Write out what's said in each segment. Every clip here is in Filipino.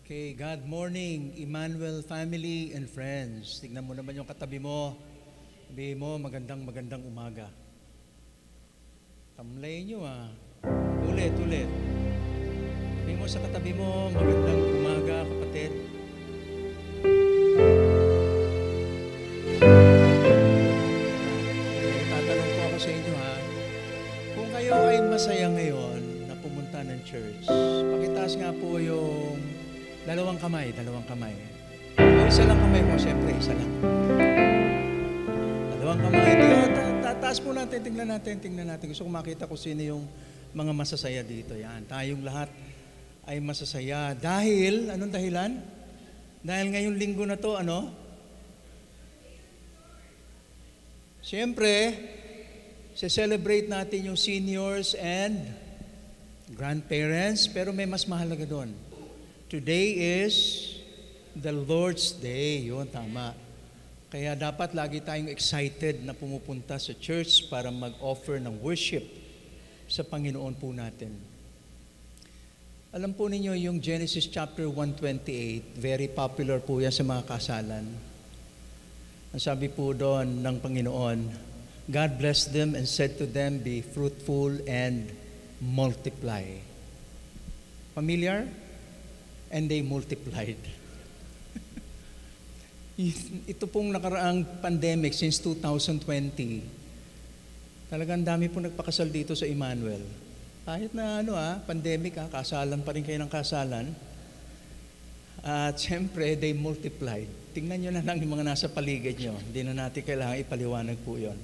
Okay, God morning, Emmanuel family and friends. Tignan mo naman yung katabi mo. Sabihin mo, magandang umaga. Tamlay nyo Ulit. Sabihin mo sa katabi mo, magandang umaga, kapatid. Tatanong ko ako sa inyo kung kayo ay masaya ngayon na pumunta ng church, pakitaas nga po yung dalawang kamay. O isa lang kamay mo, siyempre, isa lang. Dalawang kamay. Taas po natin, tingnan natin. Gusto ko makita kung sino yung mga masasaya dito. Yan, tayong lahat ay masasaya. Dahil, anong dahilan? Dahil ngayong linggo na to, siyempre, celebrate natin yung seniors and grandparents, pero may mas mahalaga doon. Today is the Lord's Day. Yun, tama. Kaya dapat lagi tayong excited na pumupunta sa church para mag-offer ng worship sa Panginoon po natin. Alam po ninyo yung Genesis chapter 128, very popular po yan sa mga kasalan. Ang sabi po doon ng Panginoon, God blessed them and said to them, be fruitful and multiply. Familiar? And they multiplied. Ito pong nakaraang pandemic since 2020, talagang dami pong nagpakasal dito sa Emmanuel. Kahit na pandemic kasalan pa rin kayo ng kasalan. At siyempre, they multiplied. Tingnan nyo na lang yung mga nasa paligid nyo. Hindi na natin kailangan ipaliwanag po yon.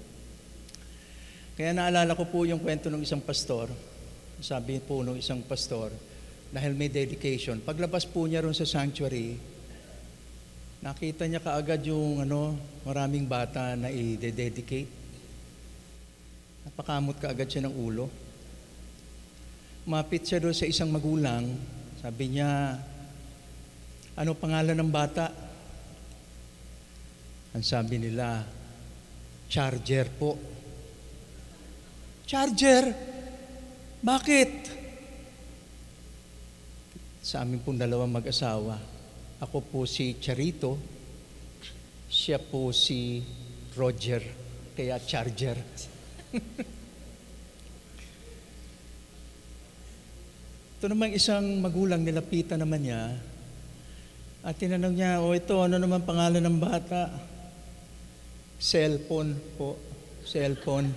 Kaya naalala ko po yung kwento ng isang pastor. Sabi po ng isang pastor, dahil may dedication. Paglabas po niya ron sa sanctuary, nakita niya kaagad yung maraming bata na i-dedicate. Napakamot kaagad siya ng ulo. Mapit siya doon sa isang magulang. Sabi niya, ano pangalan ng bata? Ang sabi nila, Charger po. Charger? Bakit? Sa amin pong dalawang mag-asawa. Ako po si Charito, siya po si Roger, kaya Charger. Ito namang isang magulang, nilapitan naman niya, at tinanong niya, ito, ano naman pangalan ng bata? Cellphone po, cellphone.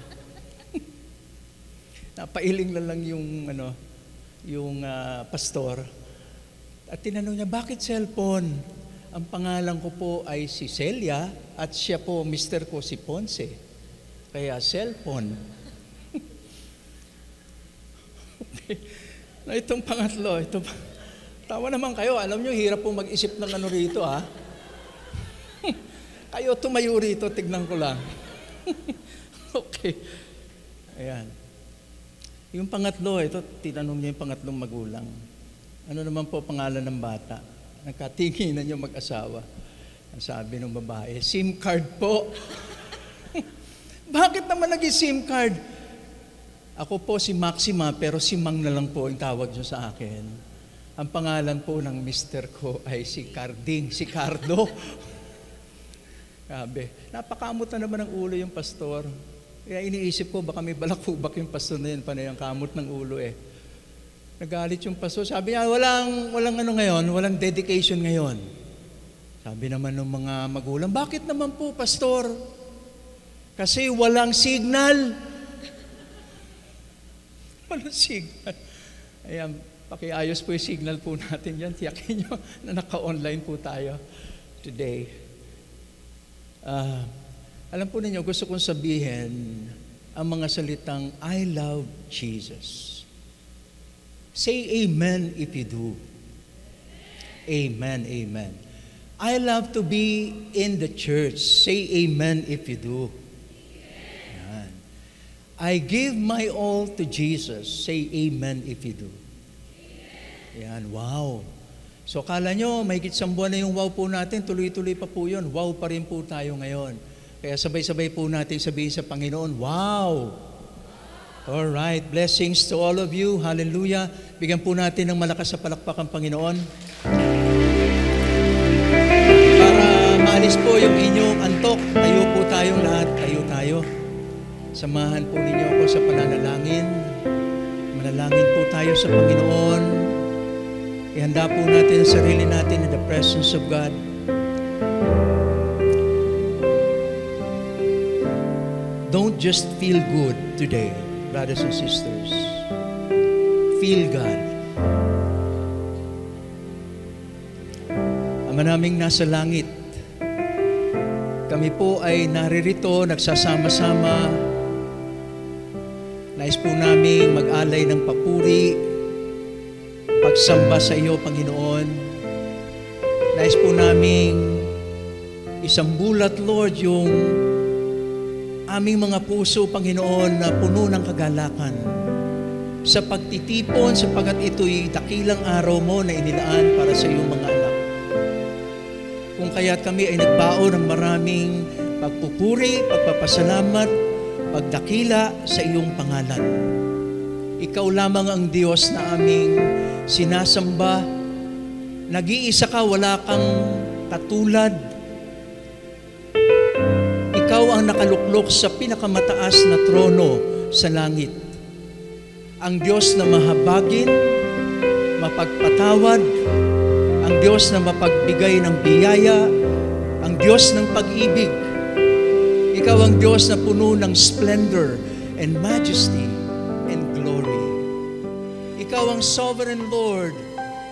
Napailing lang yung pastor. At tinanong niya, bakit cellphone? Ang pangalan ko po ay si Celia at siya po, mister ko si Ponce. Kaya cellphone. Okay. Na itong pangatlo, tawa naman kayo. Alam niyo, hirap po mag-isip ng rito Kayo tumayo rito, tignan ko lang. Okay. Ayan. Yung pangatlo, ito, tinanong niya yung pangatlong magulang. Ano naman po pangalan ng bata? Nagkatinginan yung mag-asawa. Ang sabi ng babae, SIM card po. Bakit naman naging SIM card? Ako po si Maxima, pero si Mang na lang po yung tawag niyo sa akin. Ang pangalan po ng mister ko ay si Carding, si Cardo. Sabi, napakamot na naman ang ulo yung pastor. Kaya iniisip ko, baka may balakubak yung pastor na yun, panay ang kamot ng ulo Nagalit yung pastor. Sabi niya, walang ngayon, walang dedication ngayon. Sabi naman ng mga magulang, bakit naman po, pastor? Kasi walang signal. Walang signal. Ayan, pakiayos po yung signal po natin yan. Tiyakin nyo na naka-online po tayo today. Alam po ninyo, gusto kong sabihin ang mga salitang, I love Jesus. Say amen if you do. Amen, amen. I love to be in the church. Say amen if you do. Yan. I give my all to Jesus. Say amen if you do. Yan, wow. So kala nyo, may isang buwan na yung wow po natin, tuloy-tuloy pa po yun. Wow pa rin po tayo ngayon. Kaya sabay-sabay po natin sabihin sa Panginoon, wow! All right, blessings to all of you. Hallelujah. Bigyan po natin ng malakas sa palakpak ang Panginoon. maalis po yung inyong antok, tayo po tayong lahat, tayo. Samahan po ninyo ako sa pananalangin. Manalangin po tayo sa Panginoon. Ihanda po natin ang sarili natin in the presence of God. Don't just feel good today, brothers and sisters. Feel God. Ama naming nasa langit, kami po ay naririto, nagsasama-sama. Nais po namin mag-alay ng papuri, pagsamba sa iyo, Panginoon. Nais po namin isang bulat, Lord, yung aming mga puso, Panginoon, na puno ng kagalakan sa pagtitipon, sapagat ito'y dakilang araw mo na inilaan para sa iyong mga anak. Kung kaya't kami ay nagbaon ng maraming pagpupuri, pagpapasalamat, pagdakila sa iyong pangalan. Ikaw lamang ang Diyos na aming sinasamba. Nag-iisa ka, wala kang katulad. Ikaw ang nakaluklok sa pinakamataas na trono sa langit. Ang Diyos na mahabagin, mapagpatawad, ang Diyos na mapagbigay ng biyaya, ang Diyos ng pag-ibig. Ikaw ang Diyos na puno ng splendor and majesty and glory. Ikaw ang sovereign Lord,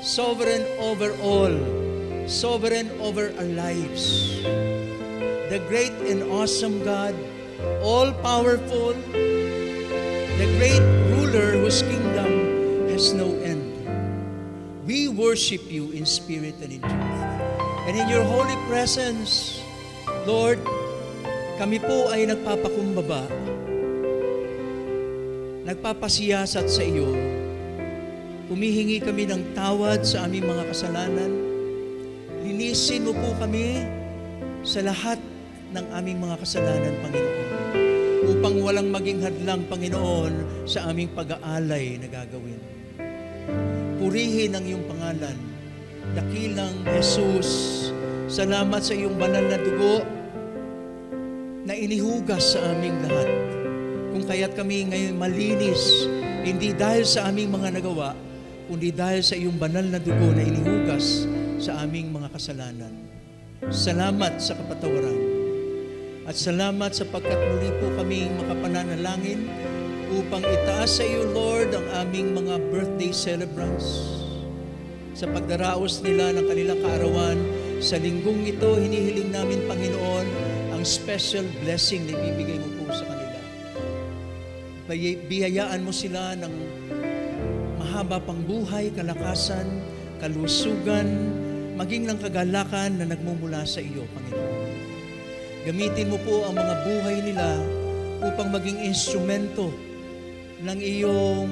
sovereign over all, sovereign over our lives. The great and awesome God, all-powerful, the great ruler whose kingdom has no end. We worship you in spirit and in truth. And in your holy presence, Lord, kami po ay nagpapakumbaba, nagpapasiyasat sa iyo. Humihingi kami ng tawad sa aming mga kasalanan. Linisin mo po kami sa lahat ng aming mga kasalanan, Panginoon, upang walang maging hadlang, Panginoon, sa aming pag-aalay na gagawin. Purihin ang iyong pangalan. Dakilang Jesus, salamat sa iyong banal na dugo na inihugas sa aming lahat. Kung kaya't kami ngayon malinis, hindi dahil sa aming mga nagawa, kundi dahil sa iyong banal na dugo na inihugas sa aming mga kasalanan. Salamat sa kapatawaran. At salamat sapagkat muli po kaming makapananalangin upang itaas sa iyo, Lord, ang aming mga birthday celebrants. Sa pagdaraos nila ng kanilang kaarawan, sa linggong ito, hinihiling namin, Panginoon, ang special blessing na ibibigay mo po sa kanila. Biyayaan mo sila ng mahaba pang buhay, kalakasan, kalusugan, maging ng kagalakan na nagmumula sa iyo, Panginoon. Gamitin mo po ang mga buhay nila upang maging instrumento ng iyong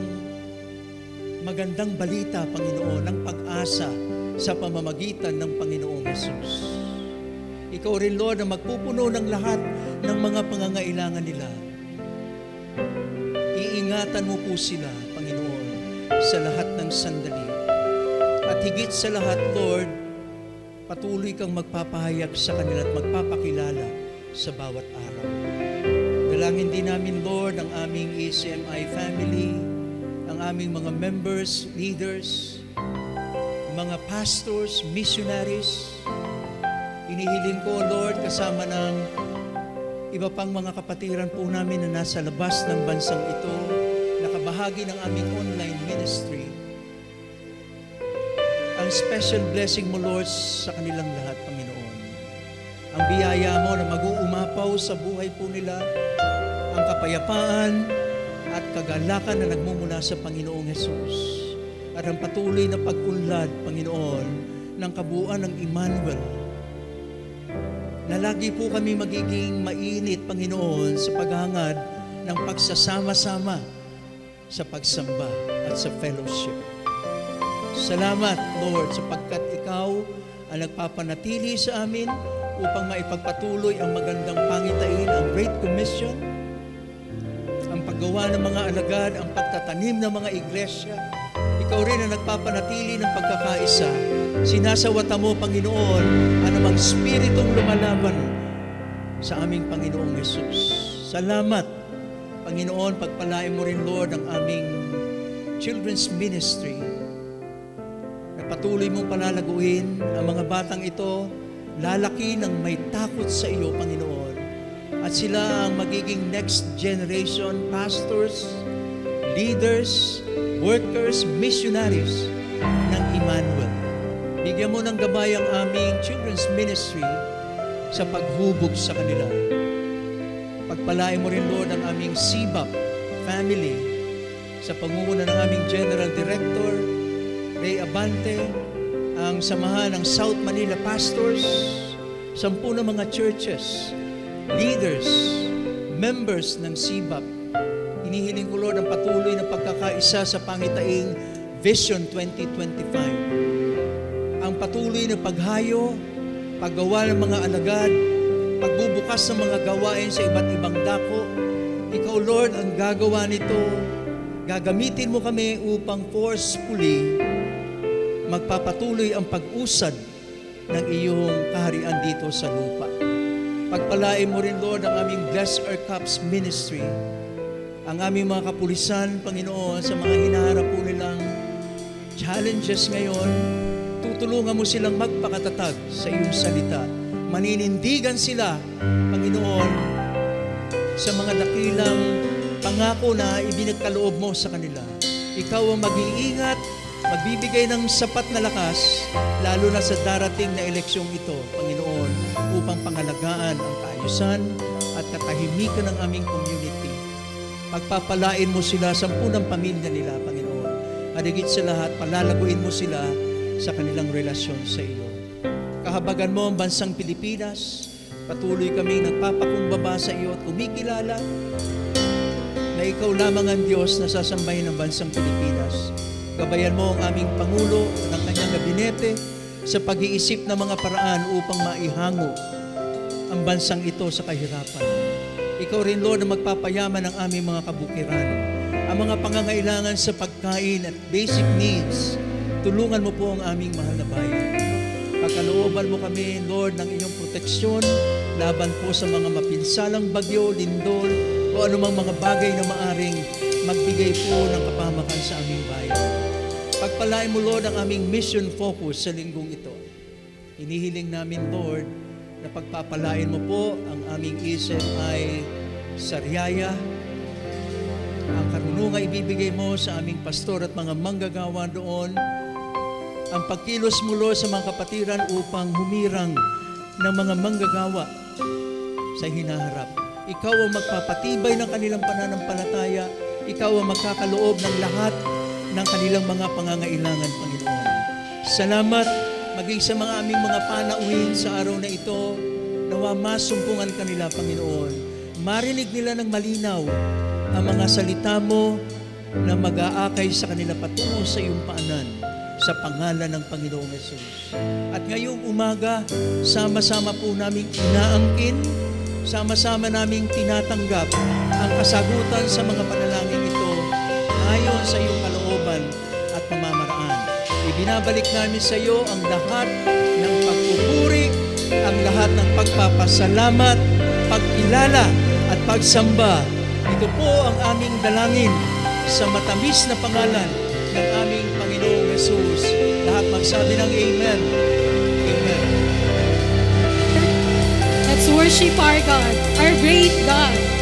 magandang balita, Panginoon, ng pag-asa sa pamamagitan ng Panginoong Jesus. Ikaw rin, Lord, na magpupuno ng lahat ng mga pangangailangan nila. Iingatan mo po sila, Panginoon, sa lahat ng sandali. At higit sa lahat, Lord, patuloy kang magpapahayag sa kanila at magpapakilala sa bawat araw. Dalangin din namin, Lord, ang aming ACMI family, ang aming mga members, leaders, mga pastors, missionaries. Inihiling ko, Lord, kasama ng iba pang mga kapatiran po namin na nasa labas ng bansang ito, nakabahagi ng aming online ministry. Ang special blessing mo, Lord, sa kanilang lahat, Panginoon. Ang biyaya mo na mag-uumapaw sa buhay po nila, ang kapayapaan at kagalakan na nagmumula sa Panginoong Jesus. At ang patuloy na pag-unlad, Panginoon, ng kabuuan ng Emmanuel. Na lagi po kami magiging mainit, Panginoon, sa paghangad ng pagsasama-sama sa pagsamba at sa fellowship. Salamat, Lord, sapagkat Ikaw ang nagpapanatili sa amin upang maipagpatuloy ang magandang pangitain, ang Great Commission, ang paggawa ng mga alagad, ang pagtatanim ng mga iglesia. Ikaw rin ang nagpapanatili ng pagkakaisa. Sinasawata mo, Panginoon, anumang spiritong lumalaban sa aming Panginoong Hesus. Salamat, Panginoon, pagpalain mo rin, Lord, ang aming children's ministry. Na patuloy mong palalaguin ang mga batang ito, lalaki ng may takot sa iyo, Panginoon. At sila ang magiging next generation pastors, leaders, workers, missionaries ng Emmanuel. Bigyan mo ng gabay ang aming children's ministry sa paghubog sa kanila. Pagpalain mo rin, Lord, ang aming CBAP family sa pangunguna ng aming General Director, Ray Abante, ang samahan ng South Manila Pastors, 10 na mga churches, leaders, members ng CBAP. Hinihiling ko, Lord, ang patuloy na pagkakaisa sa pangitaing Vision 2025. Ang patuloy na paghayo, paggawa ng mga alagad, pagbubukas ng mga gawain sa iba't ibang dako. Ikaw, Lord, ang gagawa nito. Gagamitin mo kami upang forcefully magpapatuloy ang pag-usad ng iyong kaharian dito sa lupa. Pagpalain mo rin, Lord, ang aming Bless Our Cups ministry, ang aming mga kapulisan, Panginoon, sa mga hinaharap po nilang challenges ngayon. Tutulungan mo silang magpakatatag sa iyong salita. Maninindigan sila, Panginoon, sa mga dakilang pangako na ibinagkaloob mo sa kanila. Ikaw ang mag-iingat, magbibigay ng sapat na lakas, lalo na sa darating na eleksyong ito, Panginoon, upang pangalagaan ang kaayusan at katahimikan ng aming community. Pagpapalain mo sila sa punang pamilya nila, Panginoon. At higit sa lahat, palalaguin mo sila sa kanilang relasyon sa iyo. Kahabagan mo ang bansang Pilipinas. Patuloy kaming nagpapakumbaba sa iyo at kumikilala na ikaw lamang ang Diyos na sasambahin ng bansang Pilipinas. Gabayan mo ang aming Pangulo ng kanyang gabinete sa pag-iisip ng mga paraan upang maihango ang bansang ito sa kahirapan. Ikaw rin, Lord, na magpapayaman ng aming mga kabukiran. Ang mga pangangailangan sa pagkain at basic needs, tulungan mo po ang aming mahal na bayan. Pagkalooban mo kami, Lord, ng inyong proteksyon laban po sa mga mapinsalang bagyo, lindol, o anumang mga bagay na maaring magbigay po ng kapahamakan sa aming bayan. Pagpalain mo, Lord, ang aming mission focus sa linggong ito. Hinihiling namin, Lord, na pagpapalain mo po ang aming isip ay sariyaya, ang karunungan ibibigay mo sa aming pastor at mga manggagawa doon, ang pagkilos mo, Lord, sa mga kapatiran upang humirang ng mga manggagawa sa hinaharap. Ikaw ang magpapatibay ng kanilang pananampalataya. Ikaw ang magkakaloob ng lahat ng kanilang mga pangangailangan, Panginoon. Salamat maging sa mga aming mga panauhin sa araw na ito, nawa masumpungan kanila, Panginoon. Marinig nila ng malinaw ang mga salita mo na mag-aakay sa kanila patungo sa iyong paanan sa pangalan ng Panginoong Hesus. At ngayong umaga, sama-sama po naming inaangkin, sama-sama naming tinatanggap ang kasagutan sa mga panalangin ito ayon sa iyong kalooban at pamamaraan. Ibinabalik namin sa iyo ang lahat ng pagpupuri, ang lahat ng pagpapasalamat, pagkilala at pagsamba. Ito po ang aming dalangin sa matamis na pangalan ng aming Panginoong Hesus. Lahat magsabi ng Amen. Amen. Let's worship our God, our great God.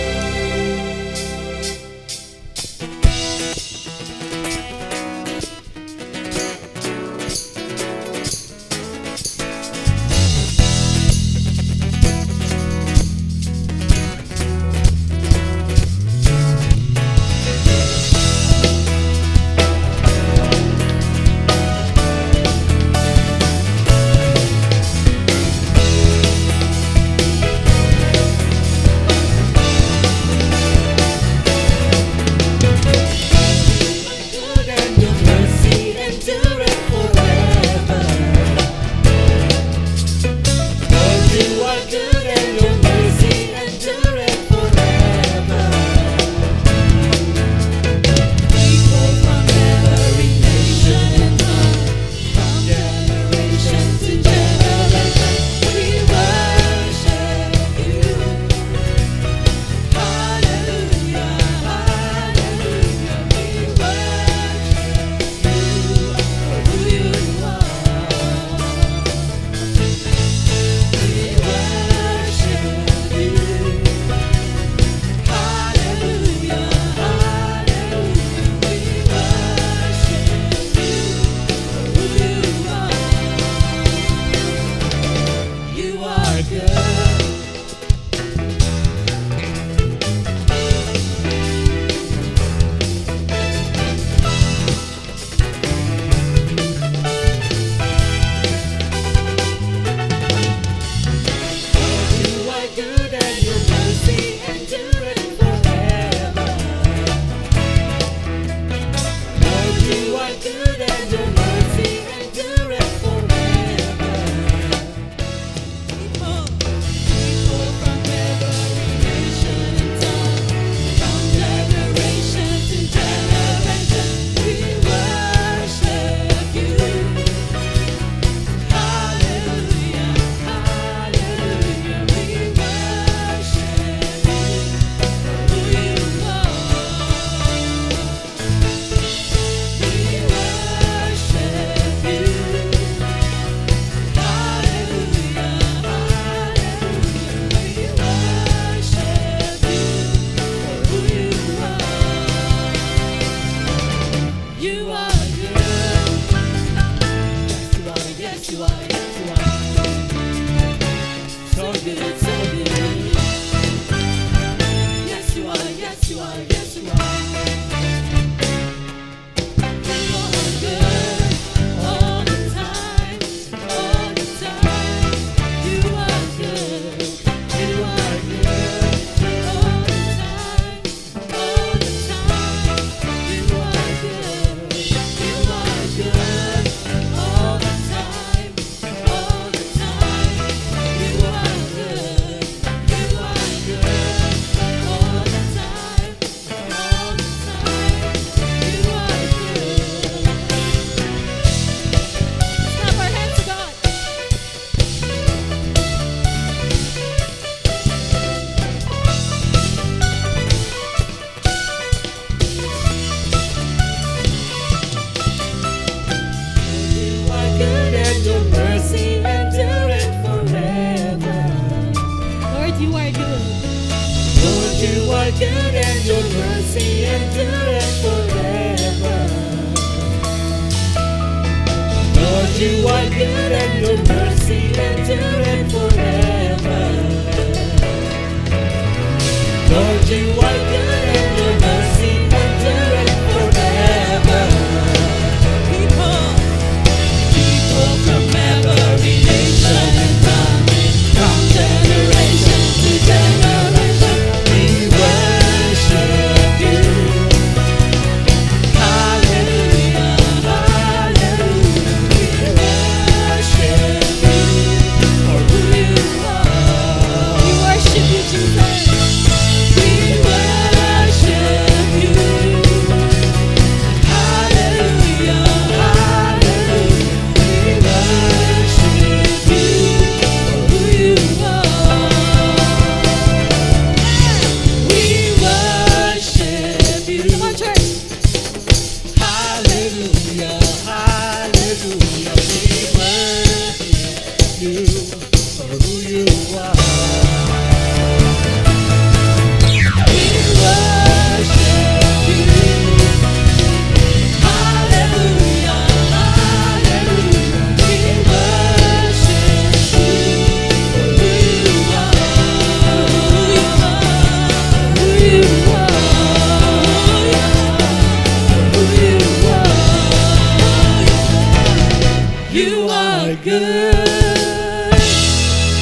Lord, you are good and your mercy endureth forever. Lord, you are good and your mercy endureth forever. People from every nation and tongue, from generation to generation, we worship you. Hallelujah, hallelujah, we worship you for who you are. We worship you, Jesus. We worship you. Hallelujah, hallelujah, we worship you for who you are. We worship you. Come on, church. Hallelujah, hallelujah, we worship you for who you are. We worship you. Hallelujah, hallelujah, we worship you for who you are. Who you are. You are good.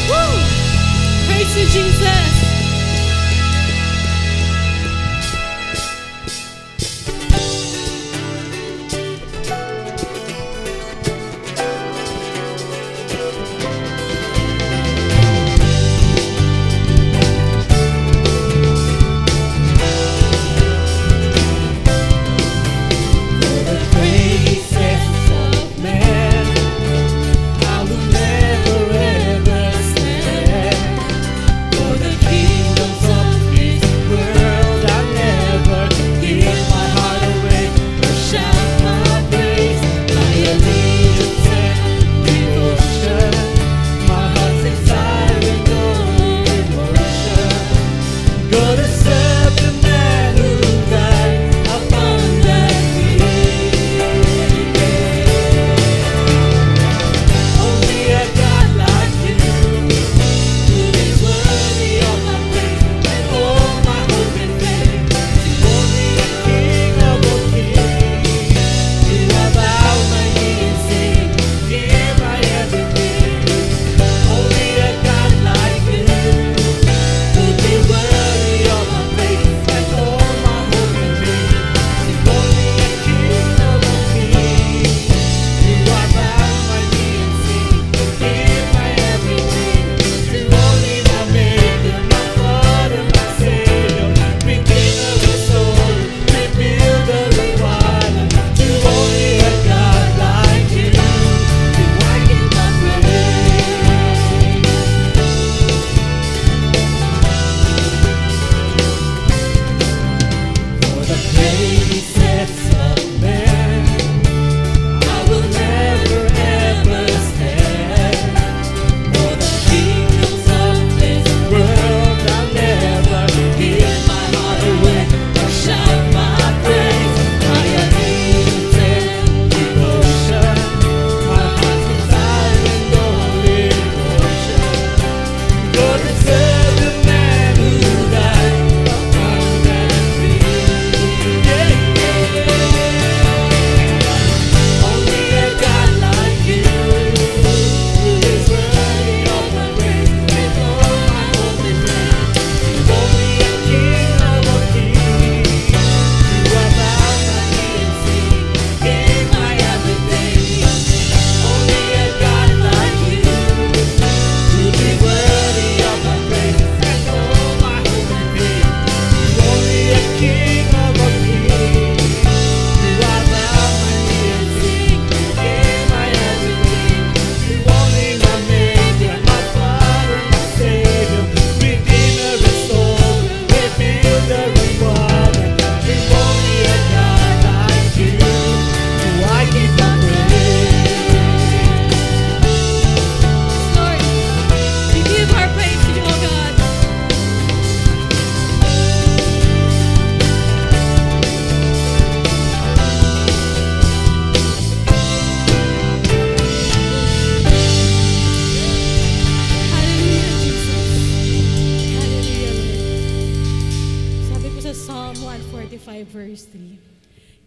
Woo! Praise you, Jesus. Praises of man, I will never ever stand. For the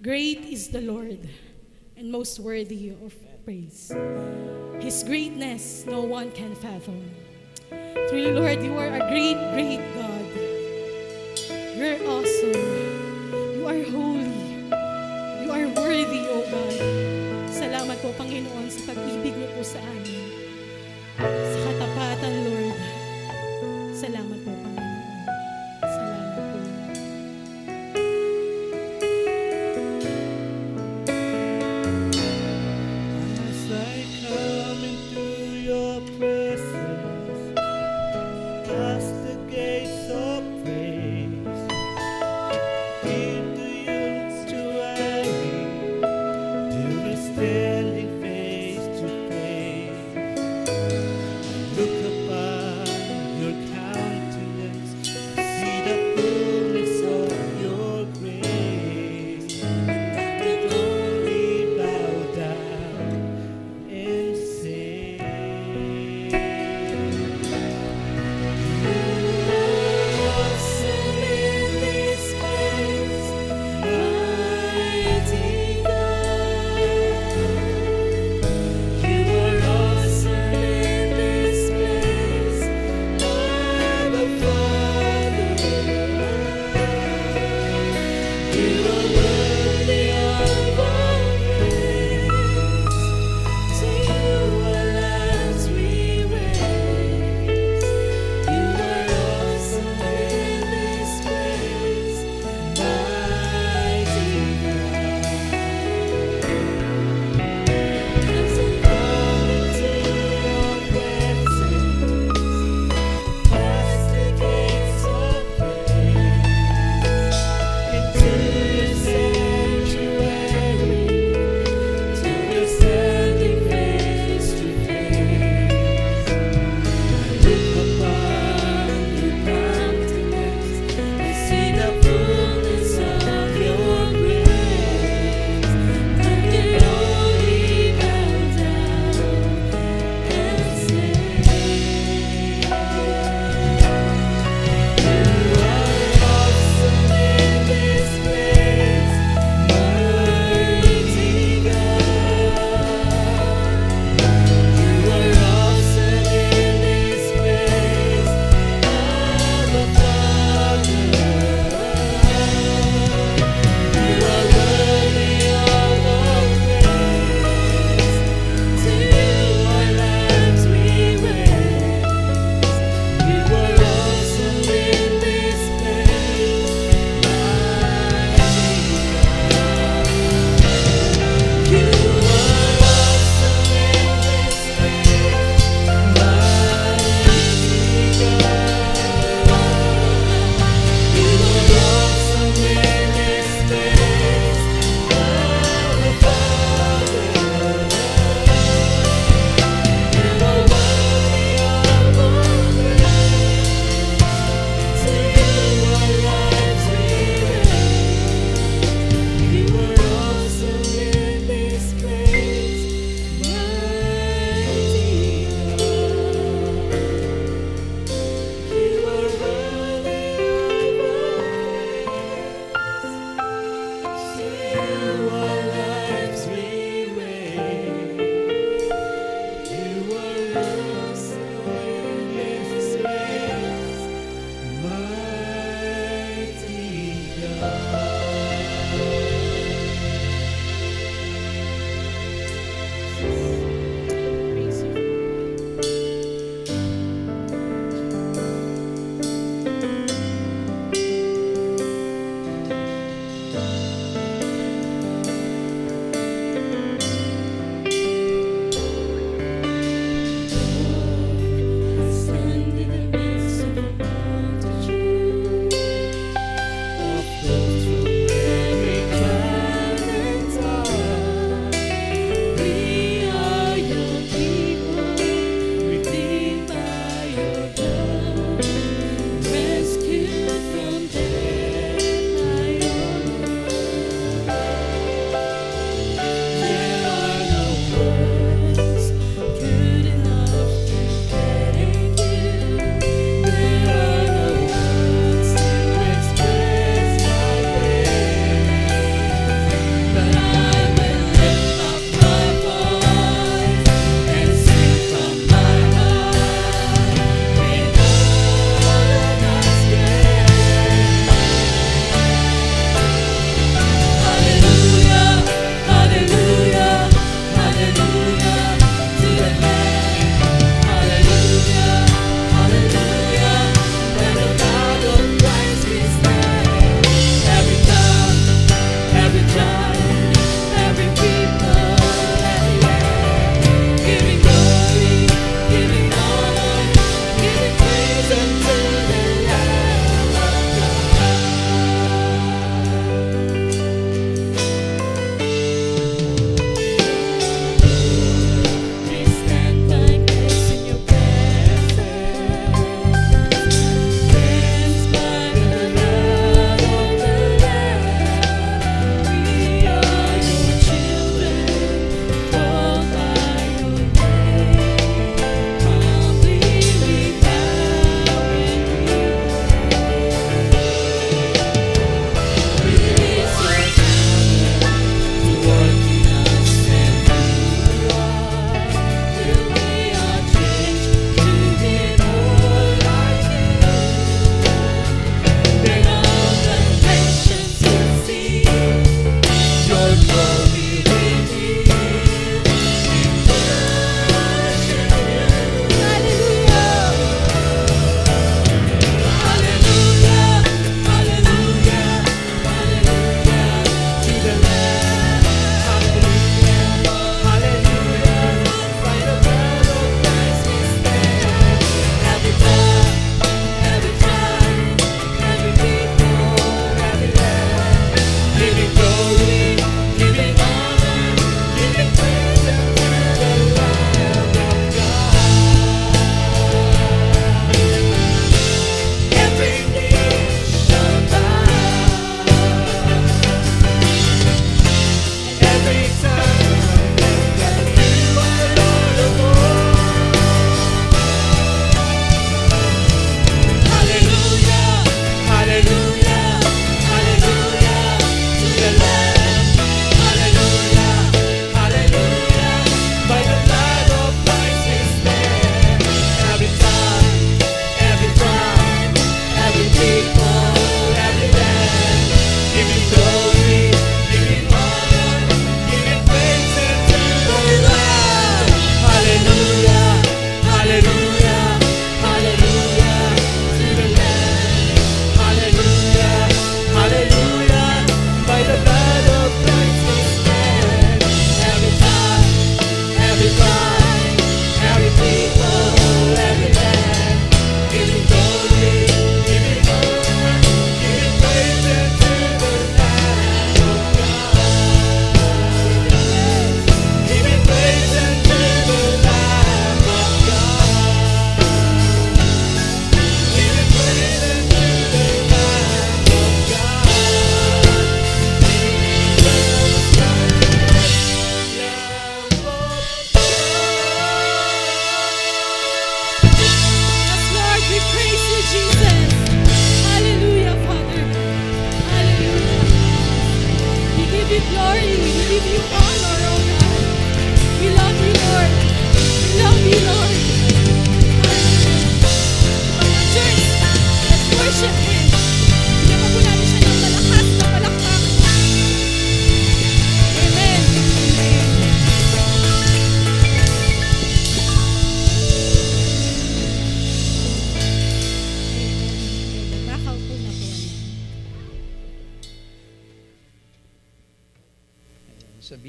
Great is the Lord, and most worthy of praise. His greatness no one can fathom. Truly, Lord, you are a great, great God. You're awesome. You are holy. You are worthy, O God. Salamat po, Panginoon, sa pag-ibig niyo po sa amin. Sa katapatan, Lord. Salamat po, Panginoon. Salamat po. As I come into your presence, past the gates of praise, into your sanctuary, to be standing face to face.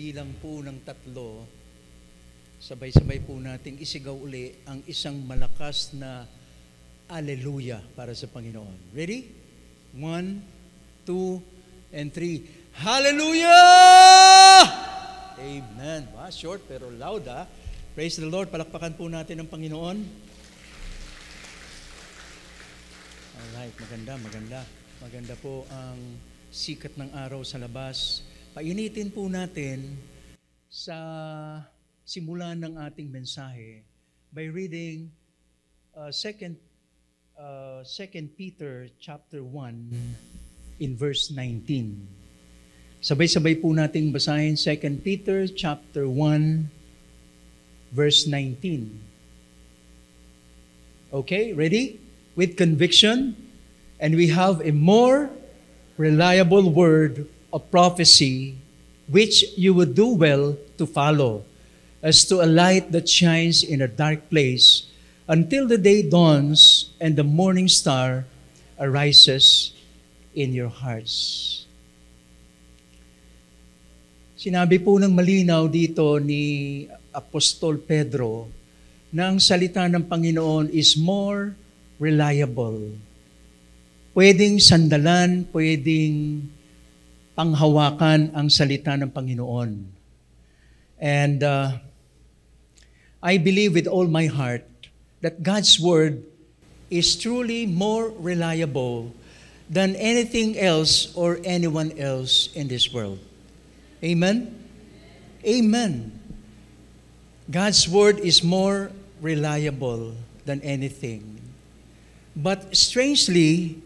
bilang po ng 3, sabay-sabay po nating isigaw uli ang isang malakas na Alleluia para sa Panginoon. Ready? 1, 2, and 3. Hallelujah! Amen. Short pero loud Praise the Lord. Palakpakan po natin ang Panginoon. Alright, maganda. Maganda po ang sikat ng araw sa labas. Painitin po natin sa simulan ng ating mensahe by reading 2 Peter chapter 1 in verse 19. Sabay-sabay po nating basahin 2 Peter chapter 1 verse 19. Okay, ready? With conviction, and we have a more reliable word of prophecy which you would do well to follow, as to a light that shines in a dark place until the day dawns and the morning star arises in your hearts. Sinabi po ng malinaw dito ni Apostol Pedro na ang salita ng Panginoon is more reliable. Pwedeng sandalan, pwedeng panghawakan ang salita ng Panginoon. And I believe with all my heart that God's Word is truly more reliable than anything else or anyone else in this world. Amen? Amen. God's Word is more reliable than anything. But strangely,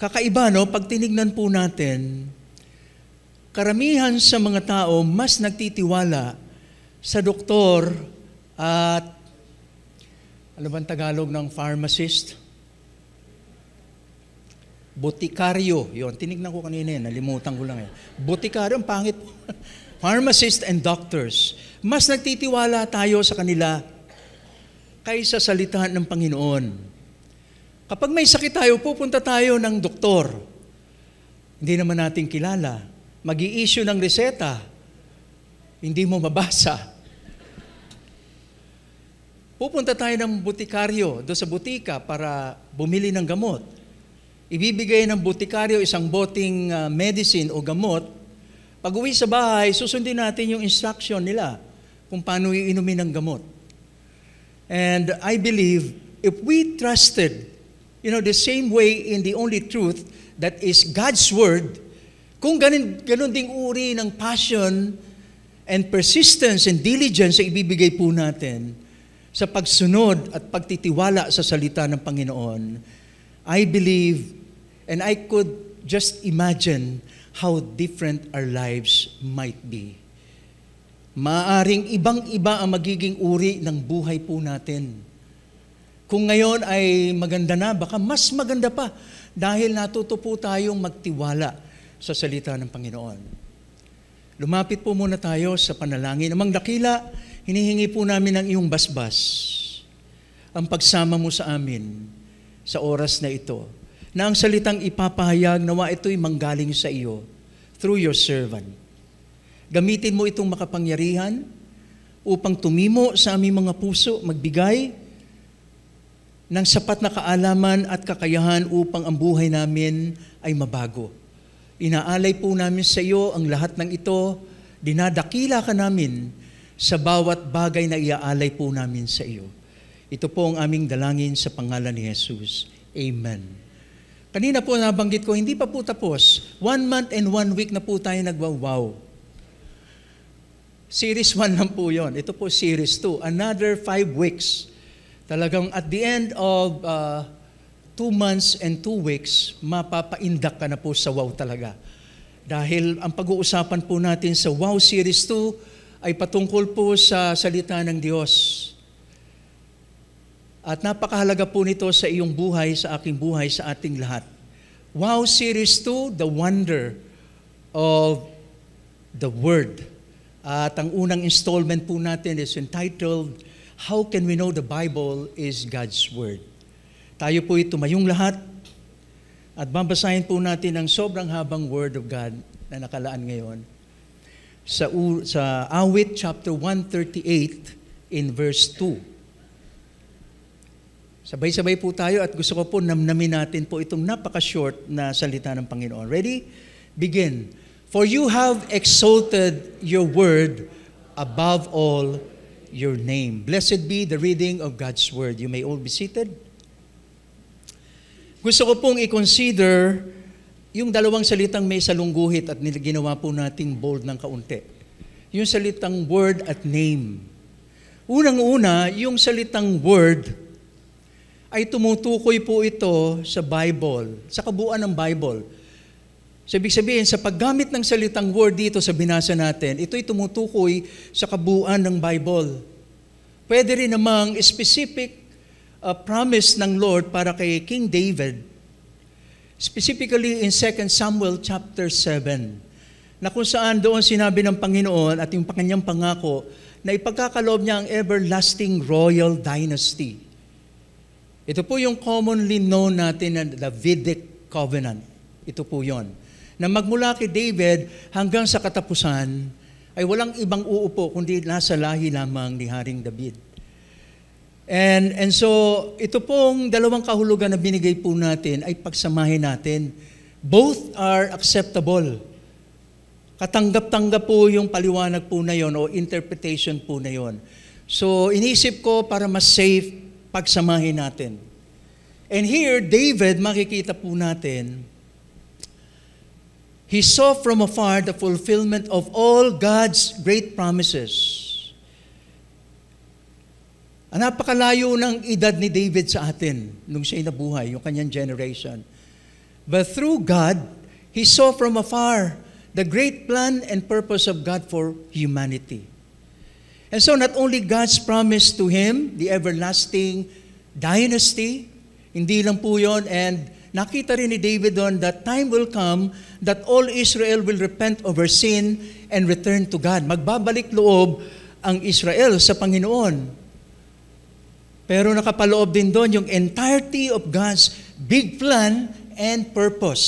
kakaiba pag tinignan po natin, karamihan sa mga tao mas nagtitiwala sa doktor at ano bang Tagalog ng pharmacist? Botikaryo. Yun, tinignan ko kanina nalimutan ko lang Botikaryo, ang pangit po. Pharmacist and doctors. Mas nagtitiwala tayo sa kanila kaysa sa salita ng Panginoon. Kapag may sakit tayo, pupunta tayo ng doktor. Hindi naman natin kilala. Mag-i-issue ng reseta. Hindi mo mabasa. Pupunta tayo ng botikaryo doon sa butika para bumili ng gamot. Ibibigay ng botikaryo isang boting medicine o gamot. Pag uwi sa bahay, susundin natin yung instruction nila kung paano iinumin ng gamot. And I believe if we trusted, the same way in the only truth that is God's Word, kung ganun ding uri ng passion and persistence and diligence ang ibibigay po natin sa pagsunod at pagtitiwala sa salita ng Panginoon, I believe and I could just imagine how different our lives might be. Maaring ibang-iba ang magiging uri ng buhay po natin. Kung ngayon ay maganda na, baka mas maganda pa dahil natuto po tayong magtiwala sa salita ng Panginoon. Lumapit po muna tayo sa panalangin. Amang dakila, hinihingi po namin ang iyong basbas, ang pagsama mo sa amin sa oras na ito, na ang salitang ipapahayag nawa ito'y manggaling sa iyo through your servant. Gamitin mo itong makapangyarihan upang tumimo sa aming mga puso, magbigay ng sapat na kaalaman at kakayahan upang ang buhay namin ay mabago. Inaalay po namin sa iyo ang lahat ng ito, dinadakila ka namin sa bawat bagay na iaalay po namin sa iyo. Ito po ang aming dalangin sa pangalan ni Jesus. Amen. Kanina po nabanggit ko, hindi pa po tapos. 1 month and 1 week na po tayo nagwawaw. Series 1 lang po yun. Ito po series 2. Another 5 weeks. Talagang at the end of 2 months and 2 weeks, mapapaindak ka na po sa wow talaga. Dahil ang pag-uusapan po natin sa Wow Series 2 ay patungkol po sa salita ng Diyos. At napakahalaga po nito sa iyong buhay, sa aking buhay, sa ating lahat. Wow Series 2, The Wonder of the Word. At ang unang installment po natin is entitled, How Can We Know the Bible is God's Word? Tayo po'y tumayong lahat at babasahin po natin ang sobrang habang Word of God na nakalaan ngayon. sa Awit chapter 138 in verse 2. Sabay-sabay po tayo at gusto ko po namnamin natin po itong napaka-short na salita ng Panginoon. Ready? Begin. For you have exalted your word above all your name. Blessed be the reading of God's word. You may all be seated. Gusto ko pong i-consider yung dalawang salitang may salungguhit at ginawa po nating bold ng kaunti. Yung salitang word at name. Unang-una, yung salitang word ay tumutukoy po ito sa Bible, sa kabuuan ng Bible. So, ibig sabihin, sa paggamit ng salitang word dito sa binasa natin, ito'y tumutukoy sa kabuuan ng Bible. Pwede rin namang specific promise ng Lord para kay King David, specifically in 2 Samuel chapter 7, na kung saan doon sinabi ng Panginoon at yung kanyang pangako na ipagkakaloob niya ang everlasting royal dynasty. Ito po yung commonly known natin na Davidic covenant. Ito po yon. Na magmula kay David hanggang sa katapusan ay walang ibang uupo kundi nasa lahi lamang ni Haring David. And so, ito pong dalawang kahulugan na binigay po natin ay pagsamahin natin. Both are acceptable. Katanggap-tanggap po yung paliwanag po na yon o interpretation po na yon. So, inisip ko para mas safe, pagsamahin natin. And here, David, makikita po natin, he saw from afar the fulfillment of all God's great promises. Ang napakalayo ng edad ni David sa atin nung siya'y nabuhay, yung kanyang generation. But through God, he saw from afar the great plan and purpose of God for humanity. And so not only God's promise to him, the everlasting dynasty, hindi lang po yun, and nakita rin ni David doon that time will come that all Israel will repent of her sin and return to God. Magbabalik loob ang Israel sa Panginoon. Pero nakapaloob din doon yung entirety of God's big plan and purpose.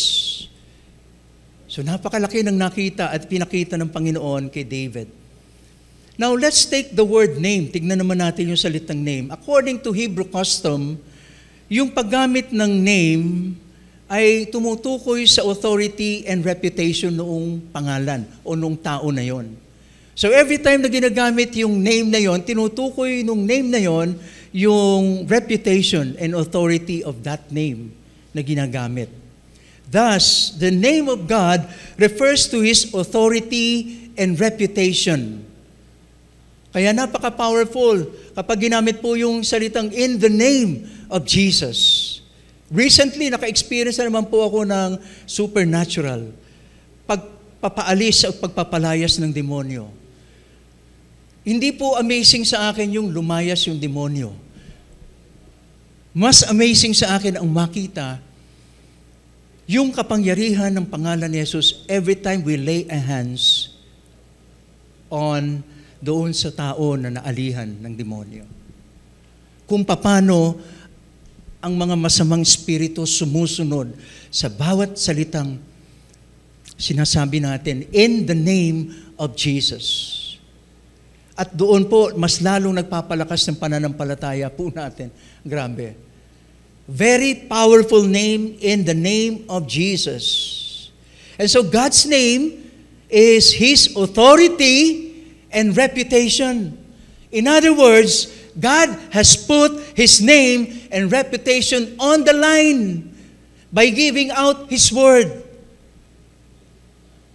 So napakalaki ng nakita at pinakita ng Panginoon kay David. Now let's take the word name. Tignan naman natin yung salitang name. According to Hebrew custom, yung paggamit ng name ay tumutukoy sa authority and reputation noong pangalan o noong tao na yon. So every time na ginagamit yung name na yon, tinutukoy nung name na yon yung reputation and authority of that name na ginagamit. Thus, the name of God refers to His authority and reputation. Kaya napaka-powerful kapag ginamit po yung salitang in the name of Jesus. Recently, naka-experience na naman po ako ng supernatural, pagpapaalis at pagpapalayas ng demonyo. Hindi po amazing sa akin yung lumayas yung demonyo. Mas amazing sa akin ang makita yung kapangyarihan ng pangalan ni Jesus every time we lay our hands on doon sa tao na naalihan ng demonyo. Kung paano ang mga masamang spirito sumusunod sa bawat salitang sinasabi natin in the name of Jesus. At doon po, mas lalong nagpapalakas ng pananampalataya po natin. Grabe. Very powerful name in the name of Jesus. And so God's name is His authority and reputation. In other words, God has put His name and reputation on the line by giving out His word.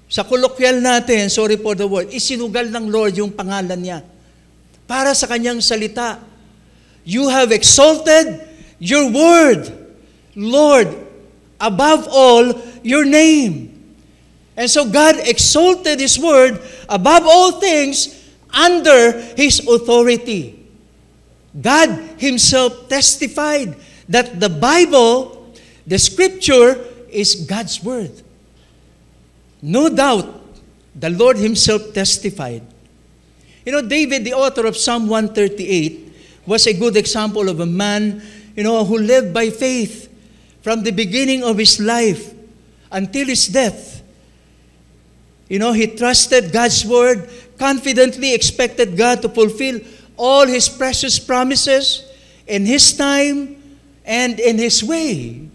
Sa kolokyal natin, sorry for the word, isinugal ng Lord yung pangalan niya para sa kanyang salita. You have exalted your word, Lord, above all your name. And so God exalted His word above all things under His authority. God Himself testified that the Bible, the Scripture, is God's word. No doubt, the Lord Himself testified. You know, David, the author of Psalm 138, was a good example of a man, who lived by faith from the beginning of his life until his death. He trusted God's word, confidently expected God to fulfill all His precious promises in His time and in His way.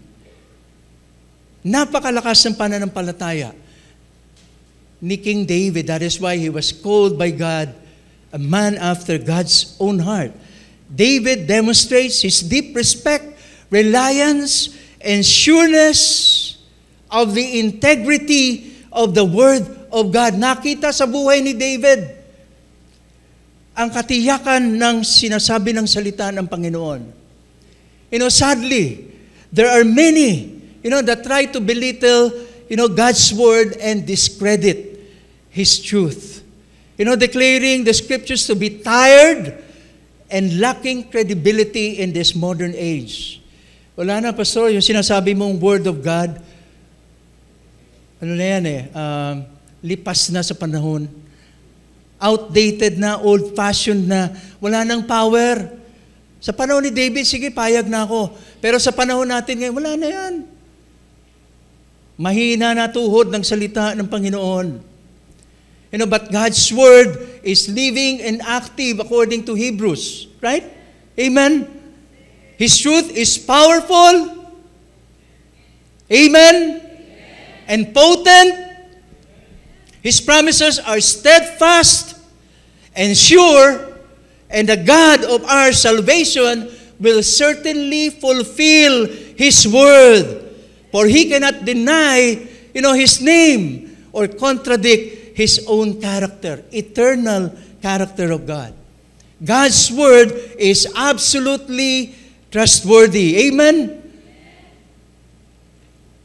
Napakalakas ng pananampalataya ni King David. That is why he was called by God a man after God's own heart. David demonstrates his deep respect, reliance, and sureness of the integrity of the Word of God. Nakita sa buhay ni David ang katiyakan ng sinasabi ng salita ng Panginoon. Sadly, there are many, that try to belittle, God's Word and discredit His truth. Declaring the Scriptures to be tired and lacking credibility in this modern age. Wala na, Pastor, yung sinasabi mong Word of God, lipas na sa panahon. Outdated na, old-fashioned na, wala nang power. Sa panahon ni David, sige, payag na ako. Pero sa panahon natin ngayon, wala na yan. Mahina na tuhod ng salita ng Panginoon. But God's Word is living and active according to Hebrews. Right? Amen? His truth is powerful. Amen? And potent. His promises are steadfast and sure, and the God of our salvation will certainly fulfill His word. For He cannot deny, His name or contradict His own character, eternal character of God. God's word is absolutely trustworthy. Amen?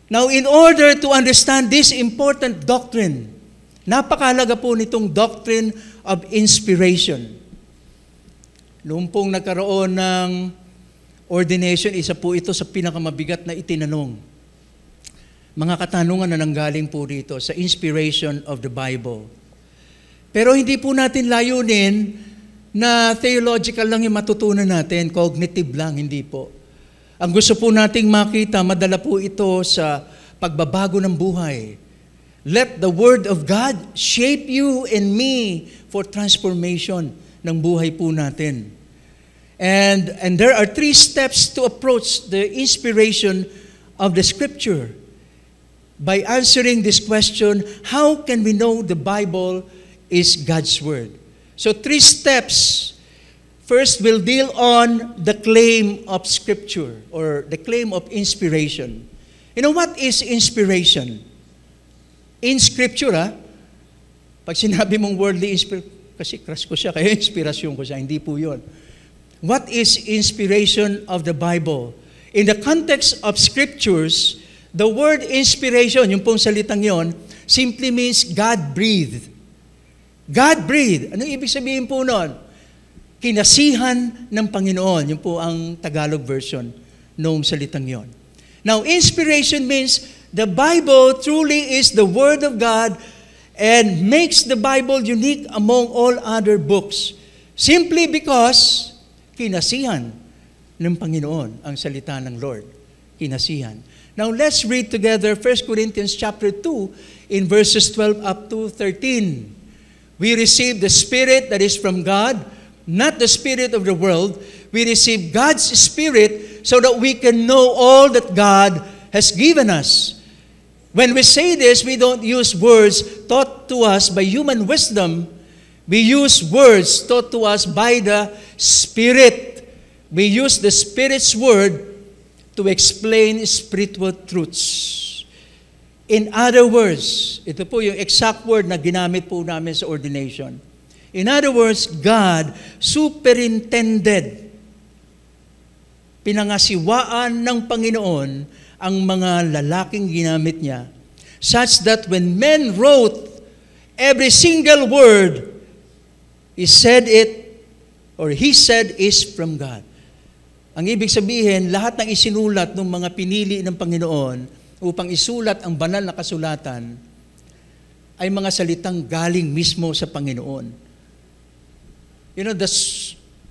Now, in order to understand this important doctrine, napakahalaga po nitong doctrine of inspiration. Noong pong nagkaroon ng ordination, isa po ito sa pinakamabigat na itinanong. Mga katanungan na nanggaling po dito sa inspiration of the Bible. Pero hindi po natin layunin na theological lang yung matutunan natin, cognitive lang, hindi po. Ang gusto po nating makita, madala po ito sa pagbabago ng buhay. Let the Word of God shape you and me for transformation ng buhay po natin. And there are 3 steps to approach the inspiration of the Scripture. By answering this question, how can we know the Bible is God's Word? So 3 steps. First, we'll deal on the claim of Scripture or the claim of inspiration. What is inspiration? In Scripture, pag sinabi mong worldly inspiration, kasi crush ko siya, kaya inspirasyon ko siya, hindi po yun. What is inspiration of the Bible? In the context of Scriptures, the word inspiration, yung pong salitang yon, simply means God breathed. God breathed. Anong ibig sabihin po nun? Kinasihan ng Panginoon. Yun po ang Tagalog version ng salitang yon. Now, inspiration means the Bible truly is the Word of God and makes the Bible unique among all other books. Simply because kinasihan ng Panginoon ang salita ng Lord. Kinasihan. Now, let's read together 1 Corinthians chapter 2 in verses 12 up to 13. We receive the Spirit that is from God, not the spirit of the world. We receive God's Spirit so that we can know all that God has given us. When we say this, we don't use words taught to us by human wisdom. We use words taught to us by the Spirit. We use the Spirit's word to explain spiritual truths. In other words, ito po yung exact word na ginamit po namin sa ordination. In other words, God superintended, pinangasiwaan ng Panginoon ang mga lalaking ginamit niya, such that when men wrote every single word, he said is from God. Ang ibig sabihin, lahat ng isinulat ng mga pinili ng Panginoon upang isulat ang banal na kasulatan ay mga salitang galing mismo sa Panginoon.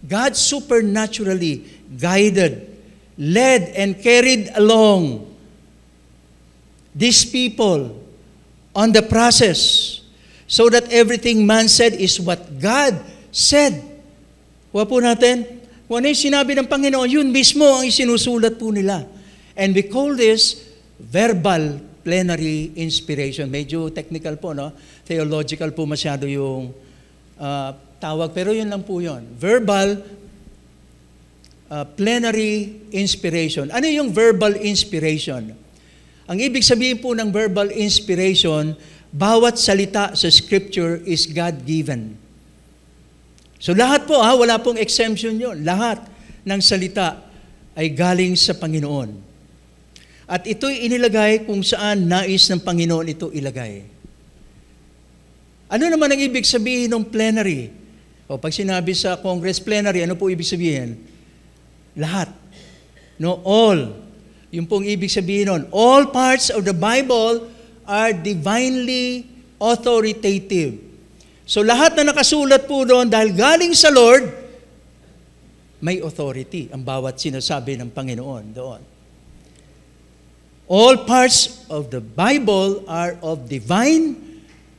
God supernaturally guided, led, and carried along these people on the process So that everything man said is what God said. Kuha po natin, kung ano yung sinabi ng Panginoon, yun mismo ang isinusulat po nila. And we call this verbal plenary inspiration. Medyo technical po, no? Theological po masyado yung tawag, pero yun lang po yun. Verbal plenary inspiration. Ano yung verbal inspiration? Ang ibig sabihin po ng verbal inspiration, bawat salita sa Scripture is God-given. So lahat po, wala pong exemption yun. Lahat ng salita ay galing sa Panginoon. At ito'y inilagay kung saan nais ng Panginoon ito ilagay. Ano naman ang ibig sabihin ng plenary? O pag sinabi sa Congress plenary, ano po ibig sabihin? Lahat. No, all. Yung pong ibig sabihin nun. All parts of the Bible are divinely authoritative. So lahat na nakasulat po doon, dahil galing sa Lord, may authority ang bawat sinasabi ng Panginoon doon. All parts of the Bible are of divine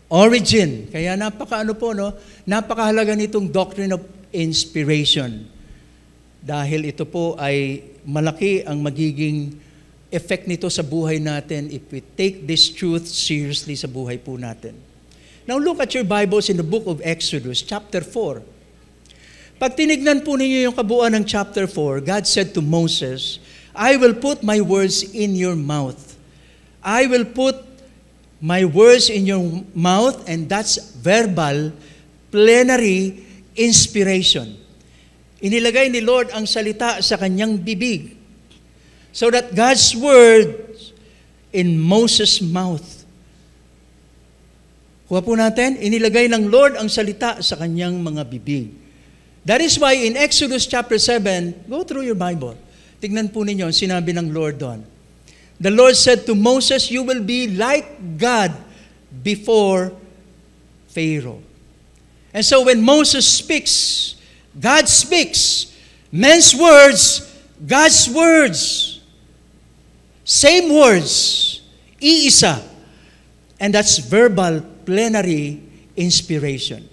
origin. Kaya napakahalaga nitong doctrine of inspiration. Dahil ito po ay malaki ang magiging effect nito sa buhay natin if we take this truth seriously sa buhay po natin. Now look at your Bibles in the book of Exodus, chapter 4. Pag tinignan po ninyo yung kabuuan ng chapter 4, God said to Moses, I will put my words in your mouth. I will put my words in your mouth, and that's verbal, plenary inspiration. Inilagay ni Lord ang salita sa kanyang bibig. So that God's word in Moses' mouth. Kuha po natin, inilagay ng Lord ang salita sa kanyang mga bibig. That is why in Exodus chapter 7, go through your Bible. Tignan po ninyo, sinabi ng Lord doon. The Lord said to Moses, you will be like God before Pharaoh. And so when Moses speaks, God speaks. Men's words, God's words. Same words, iisa. And that's verbal plenary inspiration.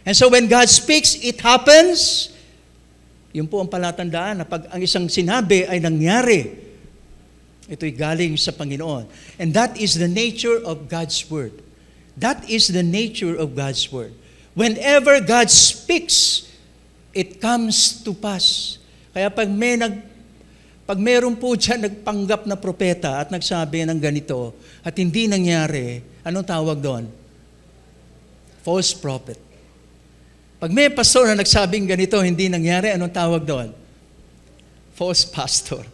And so when God speaks, it happens. Yun po ang palatandaan na pag ang isang sinabi ay nangyari, ito'y galing sa Panginoon. And that is the nature of God's Word. That is the nature of God's Word. Whenever God speaks, it comes to pass. Kaya pag meron po dyan nagpanggap na propeta at nagsabi ng ganito at hindi nangyari, anong tawag doon? False prophet. Pag may pastor na nagsabing ganito, hindi nangyari, anong tawag doon? False pastor.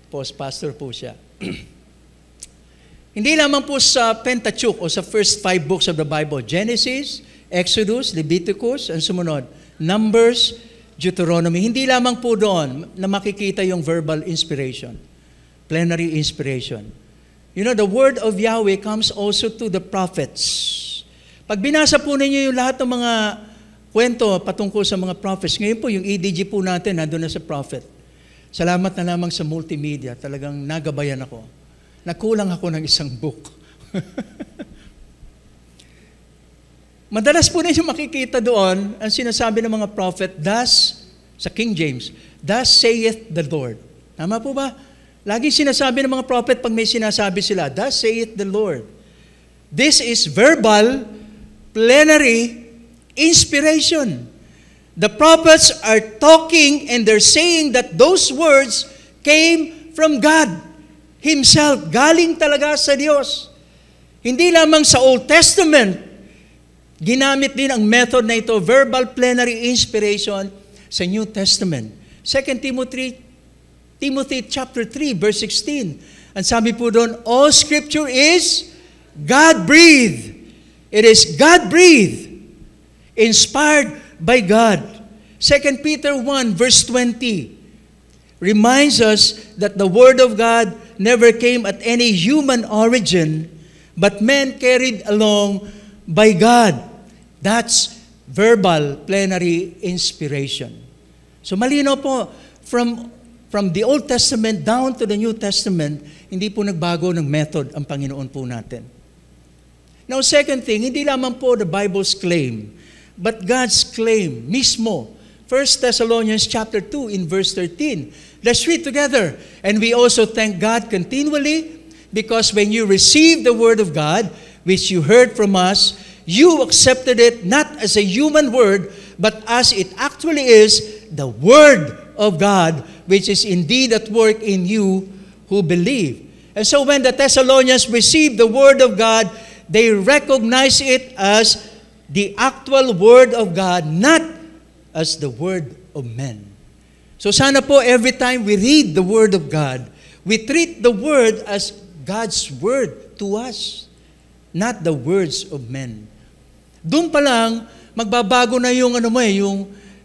False pastor po siya. Hindi lamang po sa Pentateuch o sa first 5 books of the Bible, Genesis, Exodus, Leviticus, ang sumunod, Numbers, Deuteronomy. Hindi lamang po doon na makikita yung verbal inspiration, plenary inspiration. You know, the word of Yahweh comes also to the prophets. Pag binasa po ninyo yung lahat ng mga kwento patungkol sa mga prophets, ngayon po yung EDG po natin, nandun na sa prophet. Salamat na lamang sa multimedia, talagang nagabayan ako. Nakulang ako ng isang book. Madalas po ninyo makikita doon ang sinasabi ng mga prophet, thus, sa King James, thus saith the Lord. Tama po ba? Lagi sinasabi ng mga prophet pag may sinasabi sila, thus saith the Lord. This is verbal, plenary inspiration. The prophets are talking and they're saying that those words came from God Himself. Galing talaga sa Diyos. Hindi lamang sa Old Testament, ginamit din ang method na ito, verbal plenary inspiration, sa New Testament. 2 Timothy chapter 3, verse 16. Ang sabi po doon, all Scripture is God-breathed. It is God-breathed, inspired by God. 2 Peter 1, verse 20, reminds us that the Word of God never came at any human origin, but men carried along by God. That's verbal plenary inspiration. So malino po, from the Old Testament down to the New Testament, hindi po nagbago ng method ang Panginoon po natin. Now, second thing, hindi lamang po the Bible's claim, but God's claim mismo. 1 Thessalonians chapter 2 in verse 13. Let's read together. And we also thank God continually because when you received the word of God, which you heard from us, you accepted it not as a human word, but as it actually is, the word of God, which is indeed at work in you who believe. And so when the Thessalonians received the word of God, they recognize it as the actual word of God, not as the word of men. So sana po every time we read the word of God, we treat the word as God's word to us, not the words of men. Doon pa lang, magbabago na yung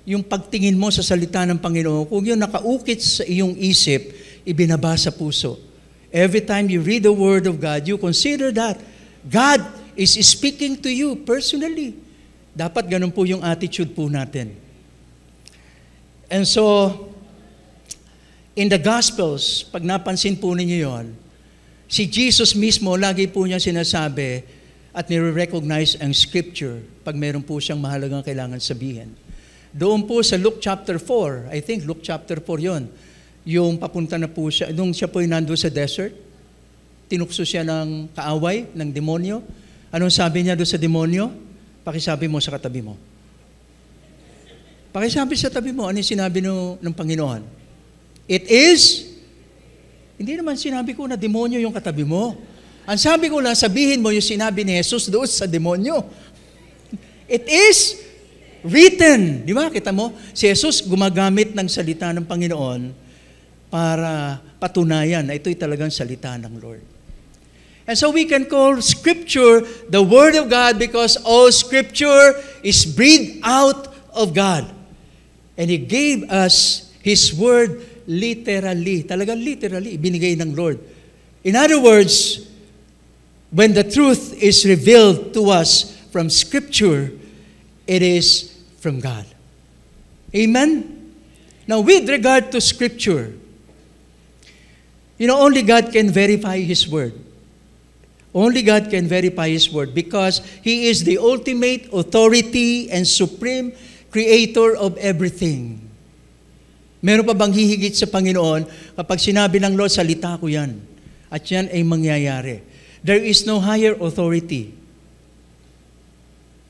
yung pagtingin mo sa salita ng Panginoon. Kung yung nakaukit sa iyong isip, ibinabasa puso. Every time you read the word of God, you consider that God is speaking to you personally. Dapat ganun po yung attitude po natin. And so, in the Gospels, pag napansin po ninyo yon, si Jesus mismo, lagi po niya sinasabi at nire-recognize ang Scripture pag meron po siyang mahalagang kailangan sabihin. Doon po sa Luke chapter 4, I think Luke chapter 4 yon, yung papunta na po siya, nung siya po yung nandun sa desert, tinukso siya ng kaaway, ng demonyo. Anong sabi niya doon sa demonyo? Pakisabi mo sa katabi mo. Pakisabi sa tabi mo, ano yung sinabi ng Panginoon? It is, hindi naman sinabi ko na demonyo yung katabi mo. Ang sabi ko lang, sabihin mo yung sinabi ni Jesus doon sa demonyo. It is written. Di ba? Kita mo? Si Jesus gumagamit ng salita ng Panginoon para patunayan na ito'y talagang salita ng Lord. And so we can call Scripture the Word of God because all Scripture is breathed out of God. And He gave us His Word literally. Talagang literally, binigay ng Lord. In other words, when the truth is revealed to us from Scripture, it is from God. Amen? Now, with regard to Scripture, only God can verify His Word. Only God can verify His Word because He is the ultimate authority and supreme creator of everything. Meron pa bang hihigit sa Panginoon kapag sinabi ng Lord, salita ko yan. At yan ay mangyayari. There is no higher authority.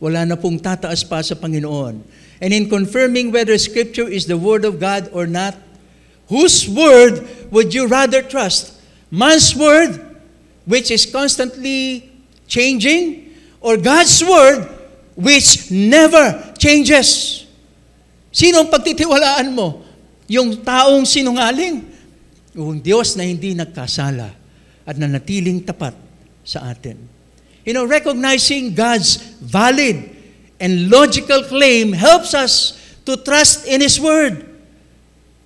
Wala na pong tataas pa sa Panginoon. And in confirming whether Scripture is the Word of God or not, whose word would you rather trust? Man's word, which is constantly changing, or God's word, which never changes? Sino ang pagtitiwalaan mo? Yung taong sinungaling? Yung Diyos na hindi nagkasala at nanatiling tapat sa atin. Recognizing God's valid and logical claim helps us to trust in His Word.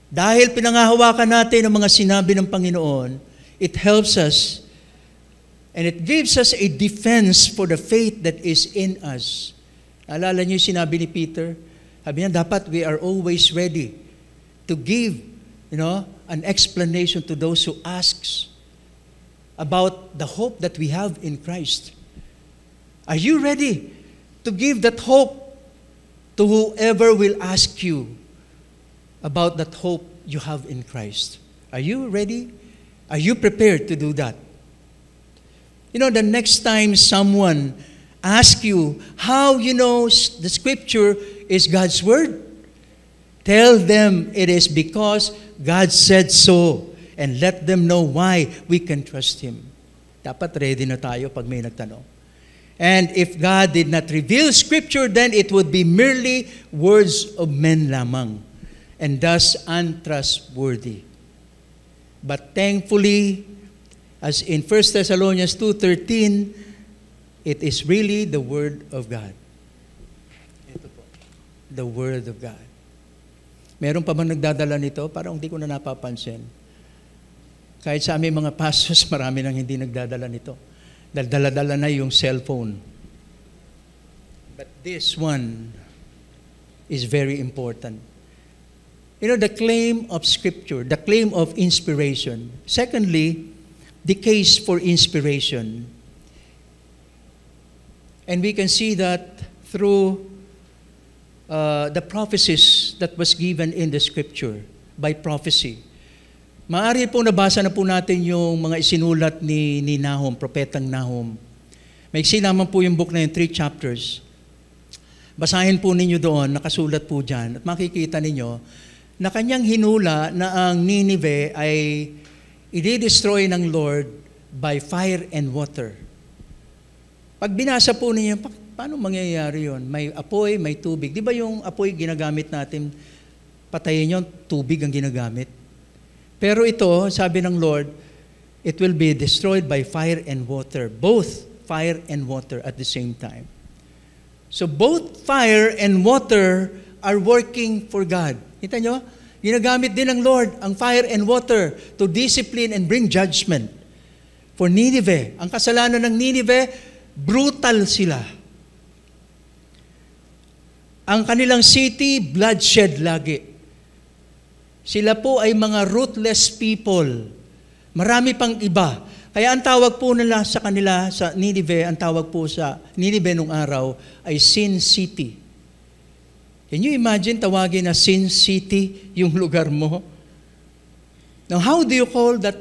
Dahil pinangahawakan natin ang mga sinabi ng Panginoon, it helps us and it gives us a defense for the faith that is in us. Alala niyo yung sinabi ni Peter? Sabi niya, dapat we are always ready to give, an explanation to those who asks about the hope that we have in Christ. Are you ready to give that hope to whoever will ask you about that hope you have in Christ? Are you ready? Are you prepared to do that? The next time someone asks you how you know the Scripture is God's Word, tell them it is because God said so and let them know why we can trust Him. Dapat ready na tayo pag may nagtanong. And if God did not reveal Scripture, then it would be merely words of men lamang and thus untrustworthy. But thankfully, as in 1 Thessalonians 2:13, it is really the Word of God. Ito po, the Word of God. Meron pa bang nagdadala nito? Parang hindi ko na napapansin. Kahit sa aming mga pastors, marami nang hindi nagdadala nito. Dala-dala na yung cellphone. But this one is very important. The claim of Scripture, the claim of inspiration. Secondly, the case for inspiration. And we can see that through the prophecies that was given in the Scripture by prophecy. Maaari po nabasa na po natin yung mga isinulat ni Nahum, Propetang Nahum. Maiksi naman po yung book na yung 3 chapters. Basahin po ninyo doon, nakasulat po dyan, at makikita ninyo na kanyang hinula na ang Nineveh ay i-destroy ng Lord by fire and water. Pag binasa po ninyo, paano mangyayari yon? May apoy, may tubig. Di ba yung apoy ginagamit natin, patayin yun, tubig ang ginagamit? Pero ito, sabi ng Lord, it will be destroyed by fire and water. Both fire and water at the same time. So both fire and water are working for God. Kita nyo? Ginagamit din ng Lord ang fire and water to discipline and bring judgment. For Nineveh, ang kasalanan ng Nineveh, brutal sila. Ang kanilang city, bloodshed lagi. Sila po ay mga ruthless people. Marami pang iba. Kaya ang tawag po nila sa kanila, sa Nineveh, ang tawag po sa Nineveh nung araw ay Sin City. Can you imagine tawagin na Sin City yung lugar mo? Now, how do you call that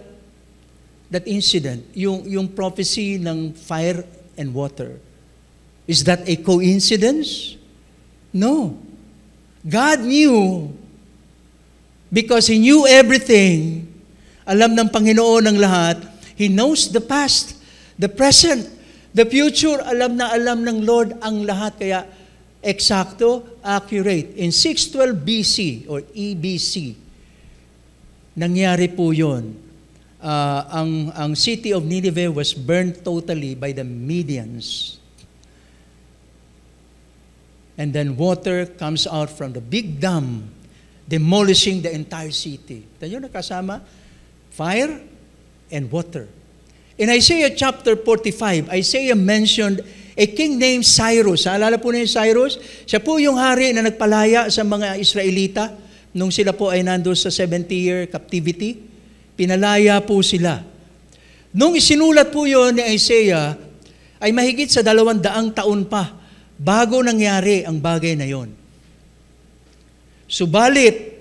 incident? Yung prophecy ng fire and water. Is that a coincidence? No. God knew. Because He knew everything, alam ng Panginoon ang lahat, He knows the past, the present, the future, alam na alam ng Lord ang lahat. Kaya eksakto, accurate. In 612 BC or EBC, nangyari po yun. Ang city of Nineveh was burned totally by the Medians. And then water comes out from the big dam, demolishing the entire city. Tayo nakasama? Fire and water. In Isaiah chapter 45, Isaiah mentioned a king named Cyrus. Alala po niyo Cyrus? Siya po yung hari na nagpalaya sa mga Israelita nung sila po ay nando sa 70-year captivity. Pinalaya po sila. Nung isinulat po yon ni Isaiah, ay mahigit sa 200 taon pa bago nangyari ang bagay na yon. Subalit,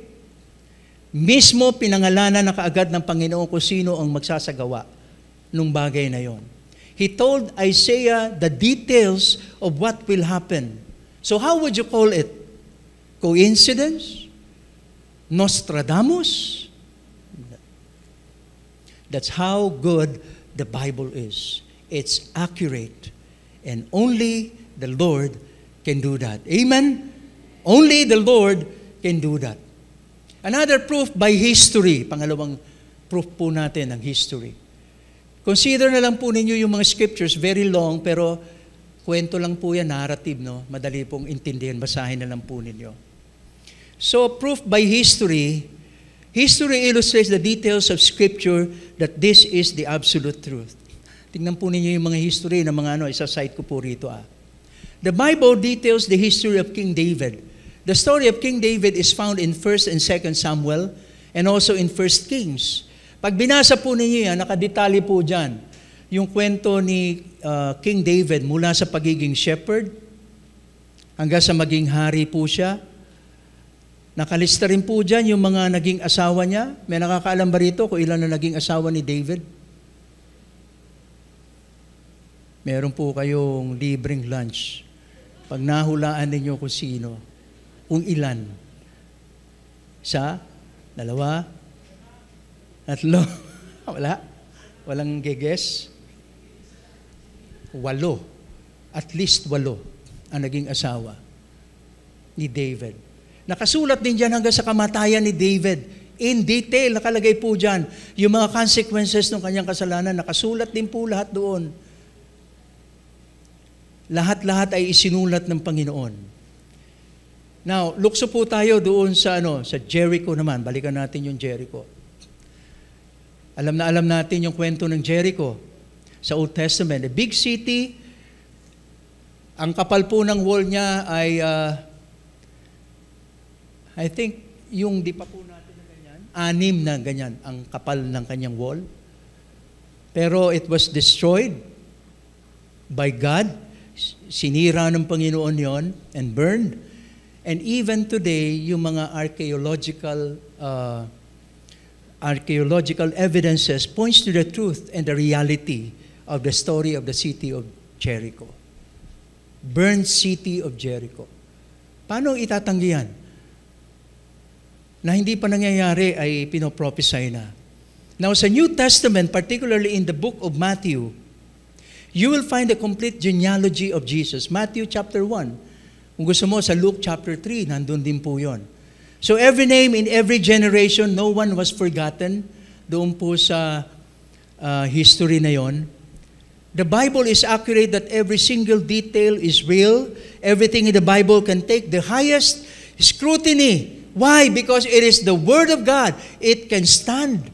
mismo pinangalanan na kaagad ng Panginoon kung sino ang magsasagawa nung bagay na yon. He told Isaiah the details of what will happen. So how would you call it? Coincidence? Nostradamus? That's how good the Bible is. It's accurate. And only the Lord can do that. Amen? Only the Lord can do that. Another proof by history. Pangalawang proof po natin ng history. Consider na lang po ninyo yung mga scriptures, very long, pero kwento lang po yan, narrative, no? Madali pong intindihan, basahin na lang po ninyo. So, proof by history, history illustrates the details of scripture that this is the absolute truth. Tingnan po ninyo yung mga history na mga isa-cite ko po rito. The Bible details the history of King David. The story of King David is found in 1 and 2 Samuel and also in 1 Kings. Pag binasa po ninyo yan, nakadetalye po dyan yung kwento ni King David mula sa pagiging shepherd hanggang sa maging hari po siya. Nakalista rin po dyan yung mga naging asawa niya. May nakakaalam ba rito kung ilan na naging asawa ni David? Meron po kayong libreng lunch. Pag nahulaan ninyo kung sino, kung ilan. Isa, 2, 3, wala. Walang geges. 8. At least 8 ang naging asawa ni David. Nakasulat din dyan hanggang sa kamatayan ni David. In detail, nakalagay po dyan. Yung mga consequences ng kanyang kasalanan, nakasulat din po lahat doon. Lahat-lahat ay isinulat ng Panginoon. Now, lukso po tayo doon sa sa Jericho naman. Balikan natin yung Jericho. Alam natin yung kwento ng Jericho sa Old Testament. A big city, ang kapal po ng wall niya ay I think yung di pa po natin na ganyan, 6 na ganyan ang kapal ng kanyang wall. Pero it was destroyed by God Sinira ng Panginoon yon and burned. And even today, yung mga archaeological evidences points to the truth and the reality of the story of the city of Jericho. Burned city of Jericho. Paano itatanggi yan? Na hindi pa nangyayari ay pinoprophesy na. Now sa New Testament, particularly in the book of Matthew, you will find the complete genealogy of Jesus. Matthew chapter 1. Kung gusto mo, sa Luke chapter 3, nandun din po yon. So every name in every generation, no one was forgotten. Doon po sa history na yon. The Bible is accurate that every single detail is real. Everything in the Bible can take the highest scrutiny. Why? Because it is the Word of God. It can stand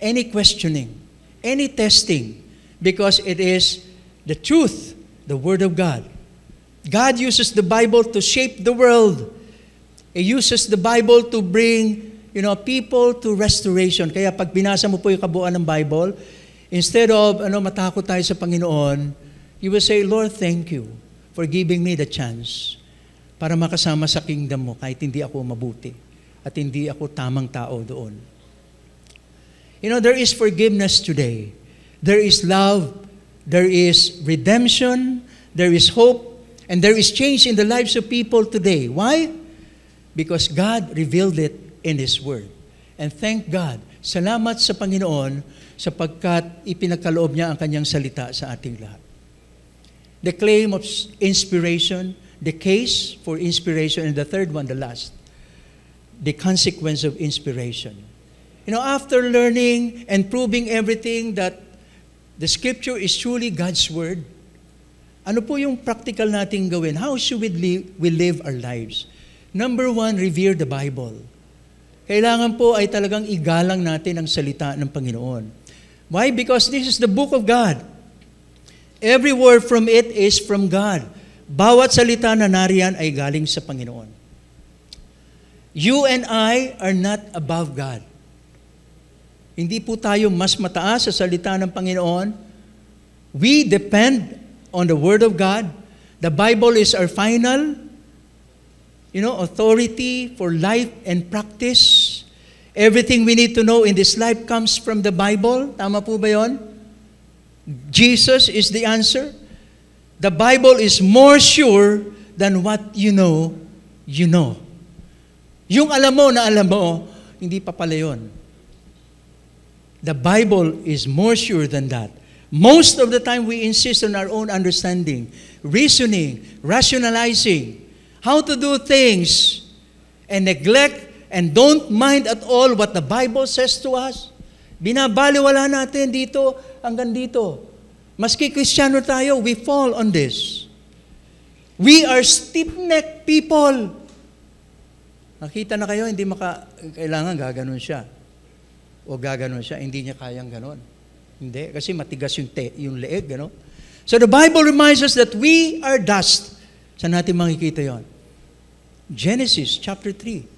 any questioning, any testing, because it is the truth, the Word of God. God uses the Bible to shape the world. He uses the Bible to bring, people to restoration. Kaya pag binasa mo po yung kabuuan ng Bible, instead of matakot tayo sa Panginoon, you will say, Lord, thank you for giving me the chance para makasama sa kingdom mo kahit hindi ako mabuti at hindi ako tamang tao doon. There is forgiveness today. There is love. There is redemption. There is hope. And there is change in the lives of people today. Why? Because God revealed it in His Word. And thank God, salamat sa Panginoon sapagkat ipinagkaloob niya ang kanyang salita sa ating lahat. The claim of inspiration, the case for inspiration, and the third one, the last, the consequence of inspiration. After learning and proving everything that the Scripture is truly God's Word, ano po yung practical nating gawin? How should we live our lives? Number one, revere the Bible. Kailangan po ay talagang igalang natin ang salita ng Panginoon. Why? Because this is the book of God. Every word from it is from God. Bawat salita na nariyan ay galing sa Panginoon. You and I are not above God. Hindi po tayo mas mataas sa salita ng Panginoon. We depend on the Word of God. The Bible is our final, authority for life and practice. Everything we need to know in this life comes from the Bible. Tama po ba yun? Jesus is the answer. The Bible is more sure than what you know, you know. Yung alam mo, hindi pa pala yun. The Bible is more sure than that. Most of the time, we insist on our own understanding, reasoning, rationalizing, how to do things, and neglect and don't mind at all what the Bible says to us. Binabaliwala natin dito hanggang dito. Maski Kristiyano tayo, we fall on this. We are stiff-necked people. Nakita na kayo, hindi kailangan gaganon siya. O gaganon siya, hindi niya kayang ganon. Hindi, kasi matigas yung leeg, So the Bible reminds us that we are dust. Saan natin makikita yon? Genesis chapter 3.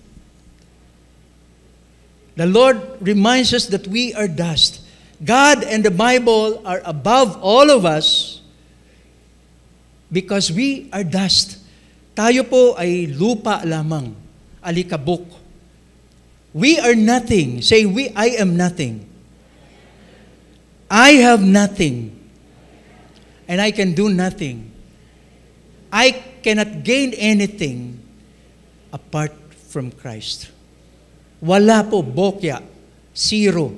The Lord reminds us that we are dust. God and the Bible are above all of us because we are dust. Tayo po ay lupa lamang, alikabok. We are nothing. Say, I am nothing. I have nothing. And I can do nothing. I cannot gain anything apart from Christ. Wala po, bokya, zero.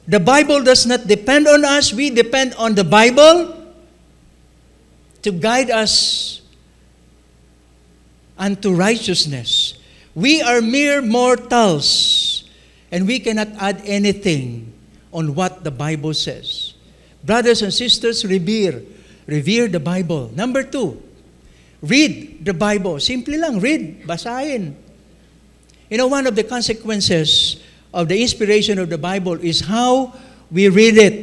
The Bible does not depend on us. We depend on the Bible to guide us unto righteousness. We are mere mortals, and we cannot add anything on what the Bible says. Brothers and sisters, revere the Bible. Number 2, read the Bible. Simple lang, read, basahin. One of the consequences of the inspiration of the Bible is how we read it.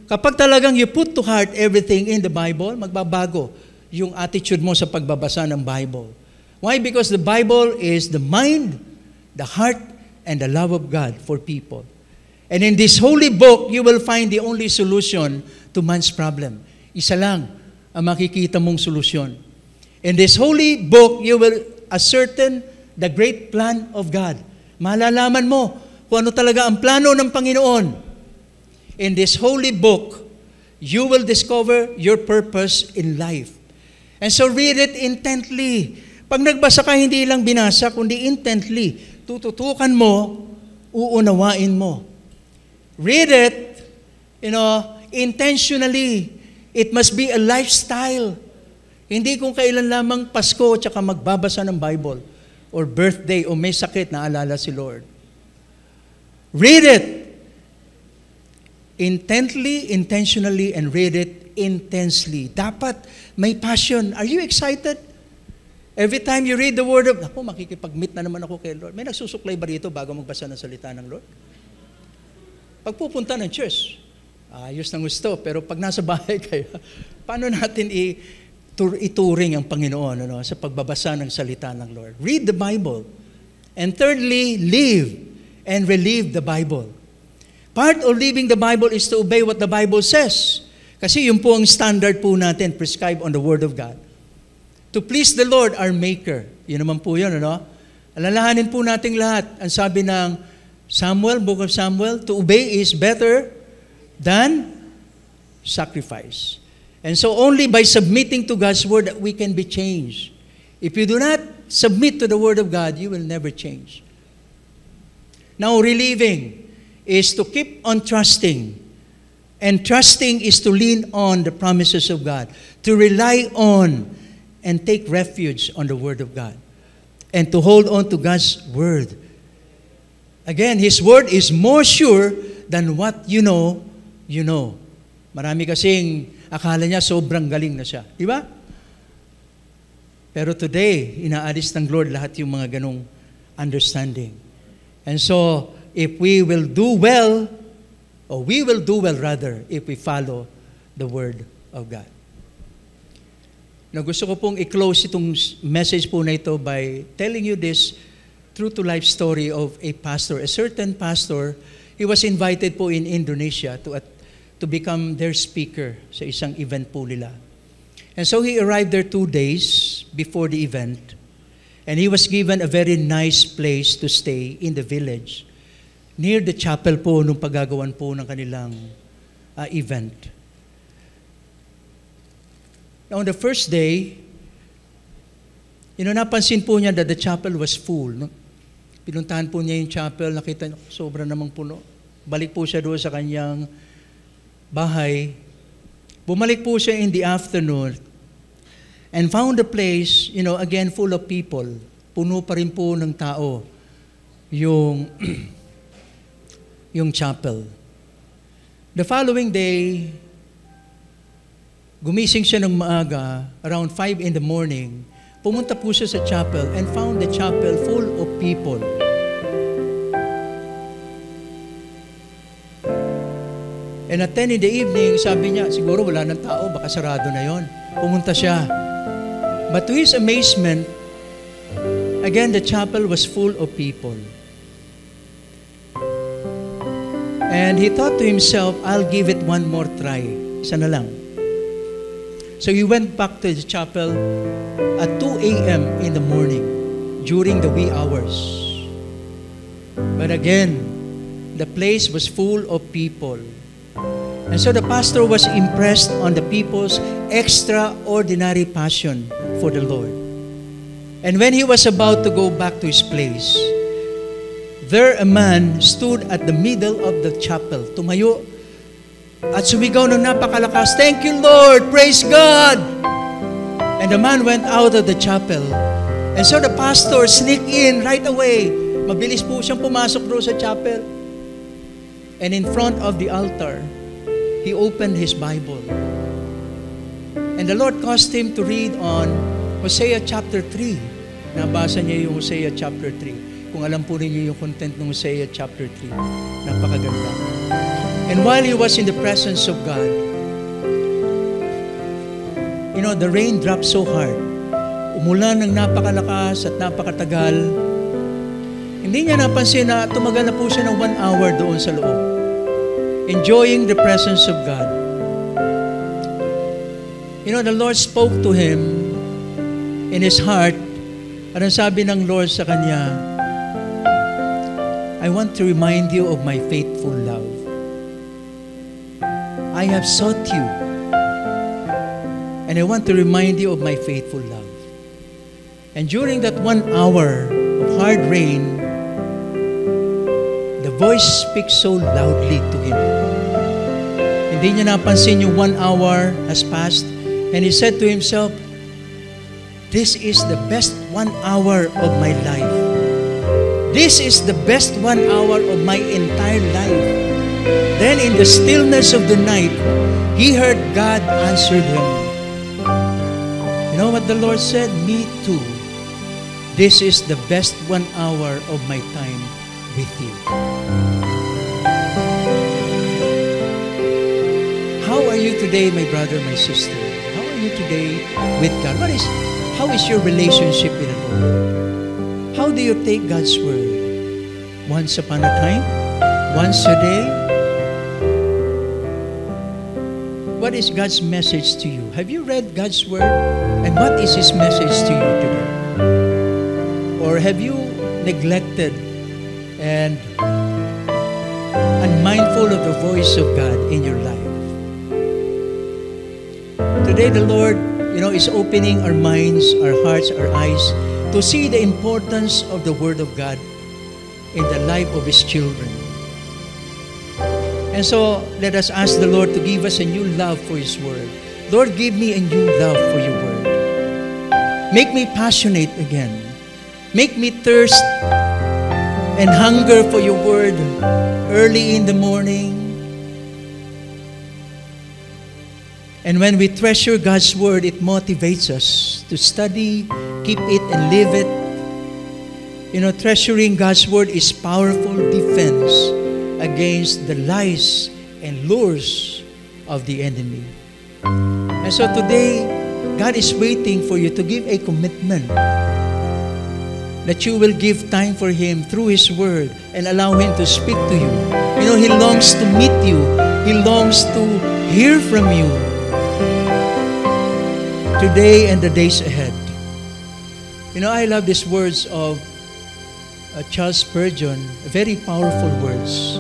Kapag talagang you put to heart everything in the Bible, magbabago yung attitude mo sa pagbabasa ng Bible. Why? Because the Bible is the mind, the heart, and the love of God for people. And in this holy book, you will find the only solution to man's problem. Isa lang, ang makikita mong solusyon. In this holy book, you will ascertain the great plan of God. Malalaman mo kung ano talaga ang plano ng Panginoon. In this holy book, you will discover your purpose in life. And so read it intently. Pag nagbasa ka, hindi lang binasa, kundi intently. Tututukan mo, uunawain mo. Read it, intentionally. It must be a lifestyle. Hindi kung kailan lamang Pasko tsaka magbabasa ng Bible or birthday o may sakit na alala si Lord. Read it intently, intentionally, and read it intensely. Dapat may passion. Are you excited? Every time you read the Word of, makikipag-meet na naman ako kay Lord. May nagsusuklay ba dito bago magbasa ng salita ng Lord? Pagpupunta ng church, ayos ng gusto. Pero pag nasa bahay kayo, paano natin ituring ang Panginoon sa pagbabasa ng salita ng Lord? Read the Bible. And thirdly, live and relive the Bible. Part of living the Bible is to obey what the Bible says. Kasi yun po ang standard po natin prescribed on the Word of God. To please the Lord, our Maker. Yun naman po yun, Alalahanin po nating lahat. Ang sabi ng Samuel, Book of Samuel, to obey is better than sacrifice. And so only by submitting to God's Word that we can be changed. If you do not submit to the Word of God, you will never change. Now, reliving is to keep on trusting. And trusting is to lean on the promises of God. To rely on and take refuge on the Word of God. And to hold on to God's Word. Again, His Word is more sure than what you know. Marami kasing akala niya sobrang galing na siya. Di ba? Pero today, inaalis ng Lord lahat yung mga ganong understanding. And so, if we will do well rather, if we follow the Word of God. Now, gusto ko pong i-close itong message po na ito by telling you this true-to-life story of a pastor. A certain pastor, he was invited po in Indonesia to become their speaker sa isang event po nila. And so he arrived there 2 days before the event. And he was given a very nice place to stay in the village. Near the chapel po nung paggagawan po ng kanilang event. Now, on the first day, napansin po niya that the chapel was full. Pinuntahan po niya yung chapel, nakita niya, sobra namang puno. Balik po siya doon sa kanyang bahay. Bumalik po siya in the afternoon and found the place, again, full of people. Puno pa rin po ng tao yung chapel. The following day, gumising siya ng maaga, around 5 in the morning, pumunta po siya sa chapel and found the chapel full of people. And at 10 in the evening, sabi niya, siguro wala ng tao, baka sarado na yon. Pumunta siya. But to his amazement, again, the chapel was full of people. And he thought to himself, I'll give it one more try. Isa na lang. So he went back to the chapel at 2 a.m. in the morning, during the wee hours. But again, the place was full of people. And so the pastor was impressed on the people's extraordinary passion for the Lord. And when he was about to go back to his place, there a man stood at the middle of the chapel, tumayo, at sumigaw ng napakalakas, "Thank you, Lord! Praise God!" And the man went out of the chapel. And so the pastor sneaked in right away. Mabilis po siyang pumasok doon sa chapel. And in front of the altar, he opened his Bible. And the Lord caused him to read on Hosea chapter 3. Nabasa niya yung Hosea chapter 3. Kung alam po ninyo yung content ng Hosea chapter 3, napakaganda. And while he was in the presence of God, the rain dropped so hard. Umulan ng napakalakas at napakatagal. Hindi niya napansin na tumagal na po siya ng 1 hour doon sa loob. Enjoying the presence of God. You know, the Lord spoke to him in his heart. At ang sabi ng Lord sa kanya, I want to remind you of my faithful love. I have sought you, and I want to remind you of my faithful love. And during that 1 hour of hard rain, the voice speaks so loudly to him. Hindi niya napansin yung 1 hour has passed, and he said to himself, this is the best 1 hour of my life. This is the best 1 hour of my entire life. Then in the stillness of the night, he heard God answered him. You know what the Lord said? Me too. This is the best 1 hour of my time with you. How are you today, my brother, my sister? How are you today with God? How is your relationship with the Lord? How do you take God's word? Once upon a time? Once a day? What is God's message to you? Have you read God's word? And what is His message to you today? Or have you neglected and unmindful of the voice of God in your life? Today the Lord, is opening our minds, our hearts, our eyes to see the importance of the Word of God in the life of His children. And so, let us ask the Lord to give us a new love for His Word. Lord, give me a new love for your Word. Make me passionate again. Make me thirst and hunger for your Word early in the morning. And when we treasure God's Word, it motivates us to study, keep it, and live it. Treasuring God's Word is powerful defense against the lies and lures of the enemy. And so today, God is waiting for you to give a commitment that you will give time for Him through His Word and allow Him to speak to you. He longs to meet you. He longs to hear from you today and the days ahead. I love these words of Charles Spurgeon, very powerful words.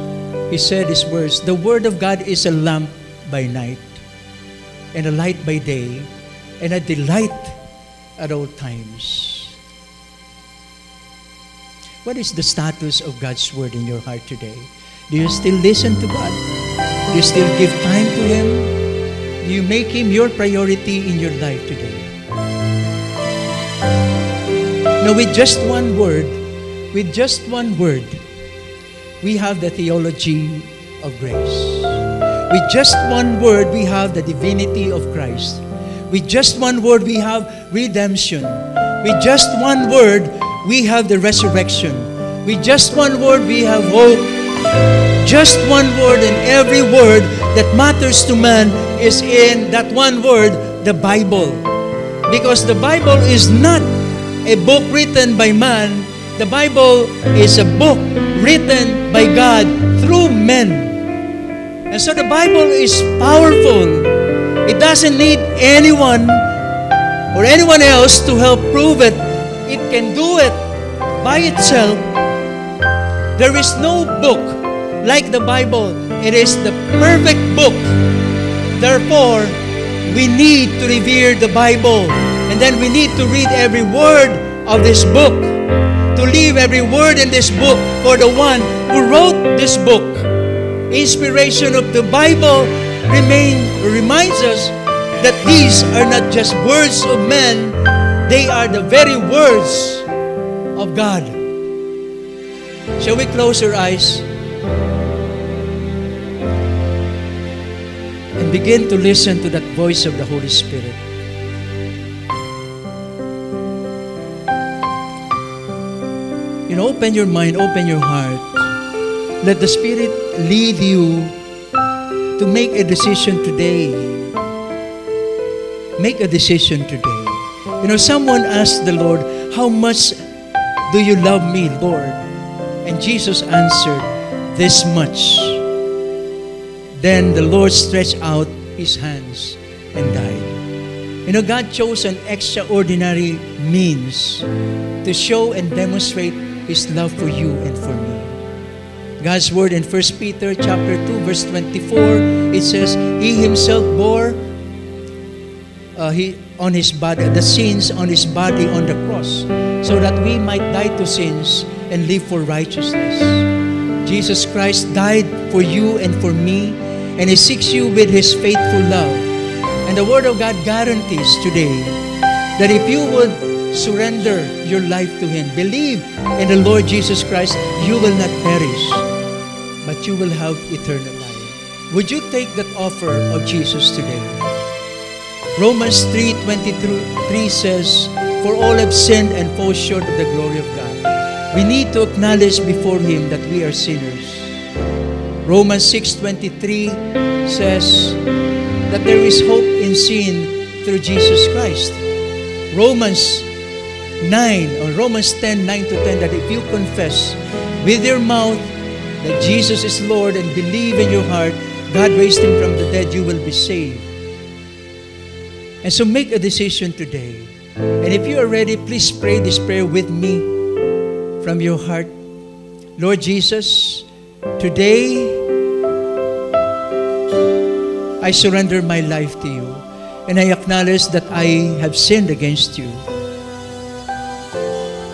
He said these words, the Word of God is a lamp by night and a light by day and a delight at all times. What is the status of God's Word in your heart today? Do you still listen to God? Do you still give time to Him? Do you make Him your priority in your life today? Now, with just one word, we have the theology of grace. With just one word, we have the divinity of Christ. With just one word, we have redemption. With just one word, we have the resurrection. With just one word, we have hope. Just one word, and every word that matters to man is in that one word, the Bible. Because the Bible is not a book written by man. The Bible is a book written by God through men. And so the Bible is powerful. It doesn't need anyone or anyone else to help prove it. It can do it by itself. There is no book like the Bible. It is the perfect book. Therefore, we need to revere the Bible. And then we need to read every word of this book. To leave every word in this book for the one who wrote this book. Inspiration of the Bible reminds us that these are not just words of men, they are the very words of God. Shall we close our eyes and begin to listen to that voice of the Holy Spirit? Open your mind, open your heart. Let the Spirit lead you to make a decision today. Make a decision today. Someone asked the Lord, how much do you love me, Lord? And Jesus answered, this much. Then the Lord stretched out His hands and died. You know, God chose an extraordinary means to show and demonstrate His love for you and for me. God's word in 1 Peter chapter 2, verse 24, it says, He Himself bore on His body, the sins on His body on the cross, so that we might die to sins and live for righteousness. Jesus Christ died for you and for me, and He seeks you with His faithful love. And the Word of God guarantees today that if you would surrender your life to Him, believe in the Lord Jesus Christ, you will not perish, but you will have eternal life. Would you take that offer of Jesus today? Romans 3:23 says, For all have sinned and fall short of the glory of God. We need to acknowledge before Him that we are sinners. Romans 6:23 says that there is hope in sin through Jesus Christ. Romans 10:9-10, that if you confess with your mouth that Jesus is Lord and believe in your heart God raised Him from the dead, you will be saved. And so make a decision today. And if you are ready, please pray this prayer with me from your heart. Lord Jesus, today I surrender my life to you, and I acknowledge that I have sinned against you.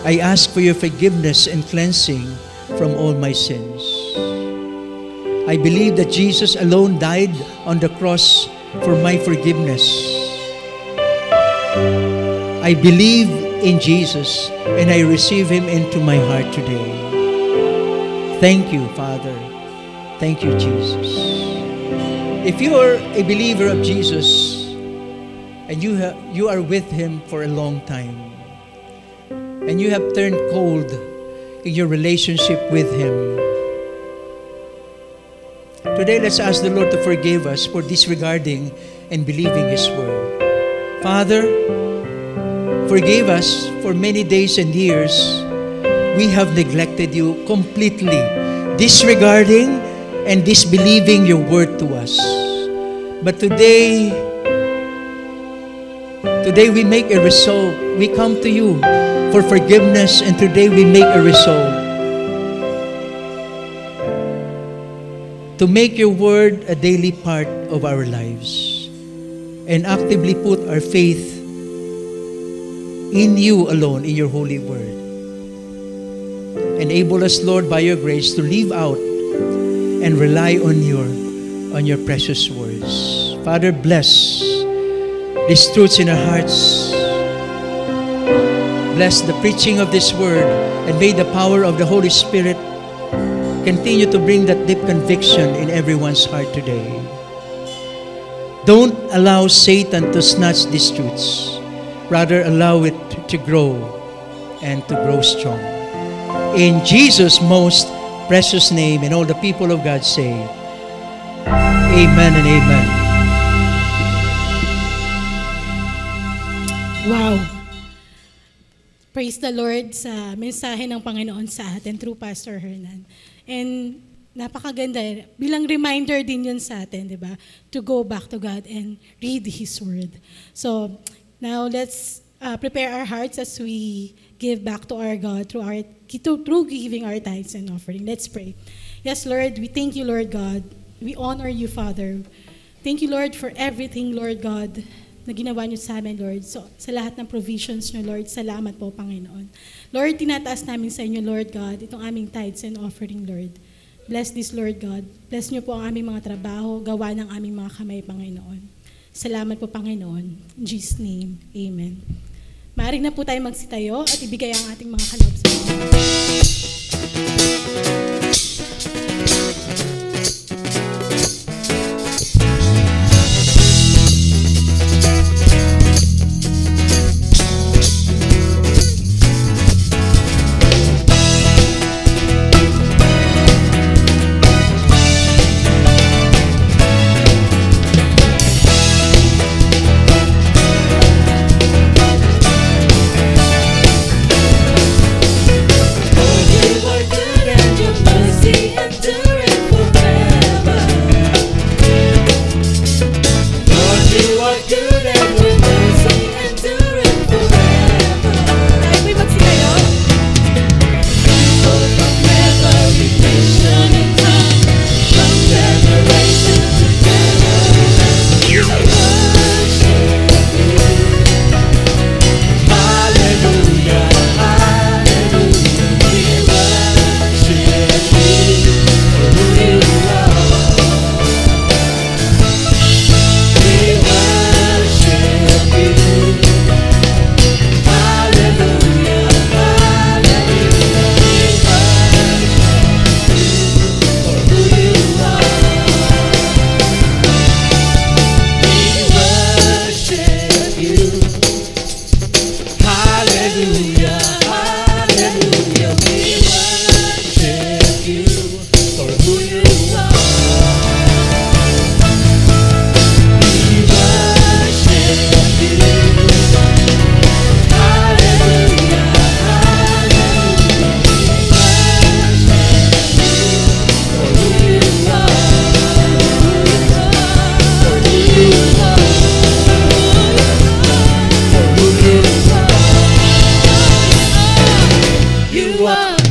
I ask for your forgiveness and cleansing from all my sins. I believe that Jesus alone died on the cross for my forgiveness. I believe in Jesus, and I receive Him into my heart today. Thank you, Father. Thank you, Jesus. If you are a believer of Jesus and you are with Him for a long time and you have turned cold in your relationship with Him, today let's ask the Lord to forgive us for disregarding and believing His word. Father, forgive us for many days and years we have neglected you completely, disregarding and disbelieving your word to us. But today we make a resolve. We come to you for forgiveness, and today we make a resolve to make your word a daily part of our lives and actively put our faith in you alone, in your holy word. Enable us, Lord, by your grace to live out and rely on your precious words. Father, bless these truths in our hearts. Bless the preaching of this word, and may the power of the Holy Spirit continue to bring that deep conviction in everyone's heart today. Don't allow Satan to snatch these truths. Rather, allow it to grow and to grow strong. In Jesus' most precious name, and all the people of God say, Amen and amen. Wow! Praise the Lord sa mensahe ng Panginoon sa atin through Pastor Hernan. And napakaganda, bilang reminder din yun sa atin, di ba? To go back to God and read His Word. So, now let's prepare our hearts as we give back to our God through giving our tithes and offering. Let's pray. Yes, Lord, we thank you, Lord God. We honor you, Father. Thank you, Lord, for everything, Lord God, na ginawa niyo sa amin, Lord. So, sa lahat ng provisions niyo, Lord, salamat po, Panginoon. Lord, tinataas namin sa inyo, Lord God, itong aming tithes and offering, Lord. Bless this, Lord God. Bless niyo po ang aming mga trabaho, gawa ng aming mga kamay, Panginoon. Salamat po, Panginoon. In Jesus' name, amen. Maaari na po tayo magsitayo at ibigay ang ating mga kaloob sa Panginoon.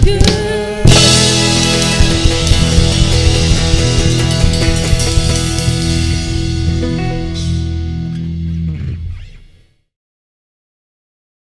good.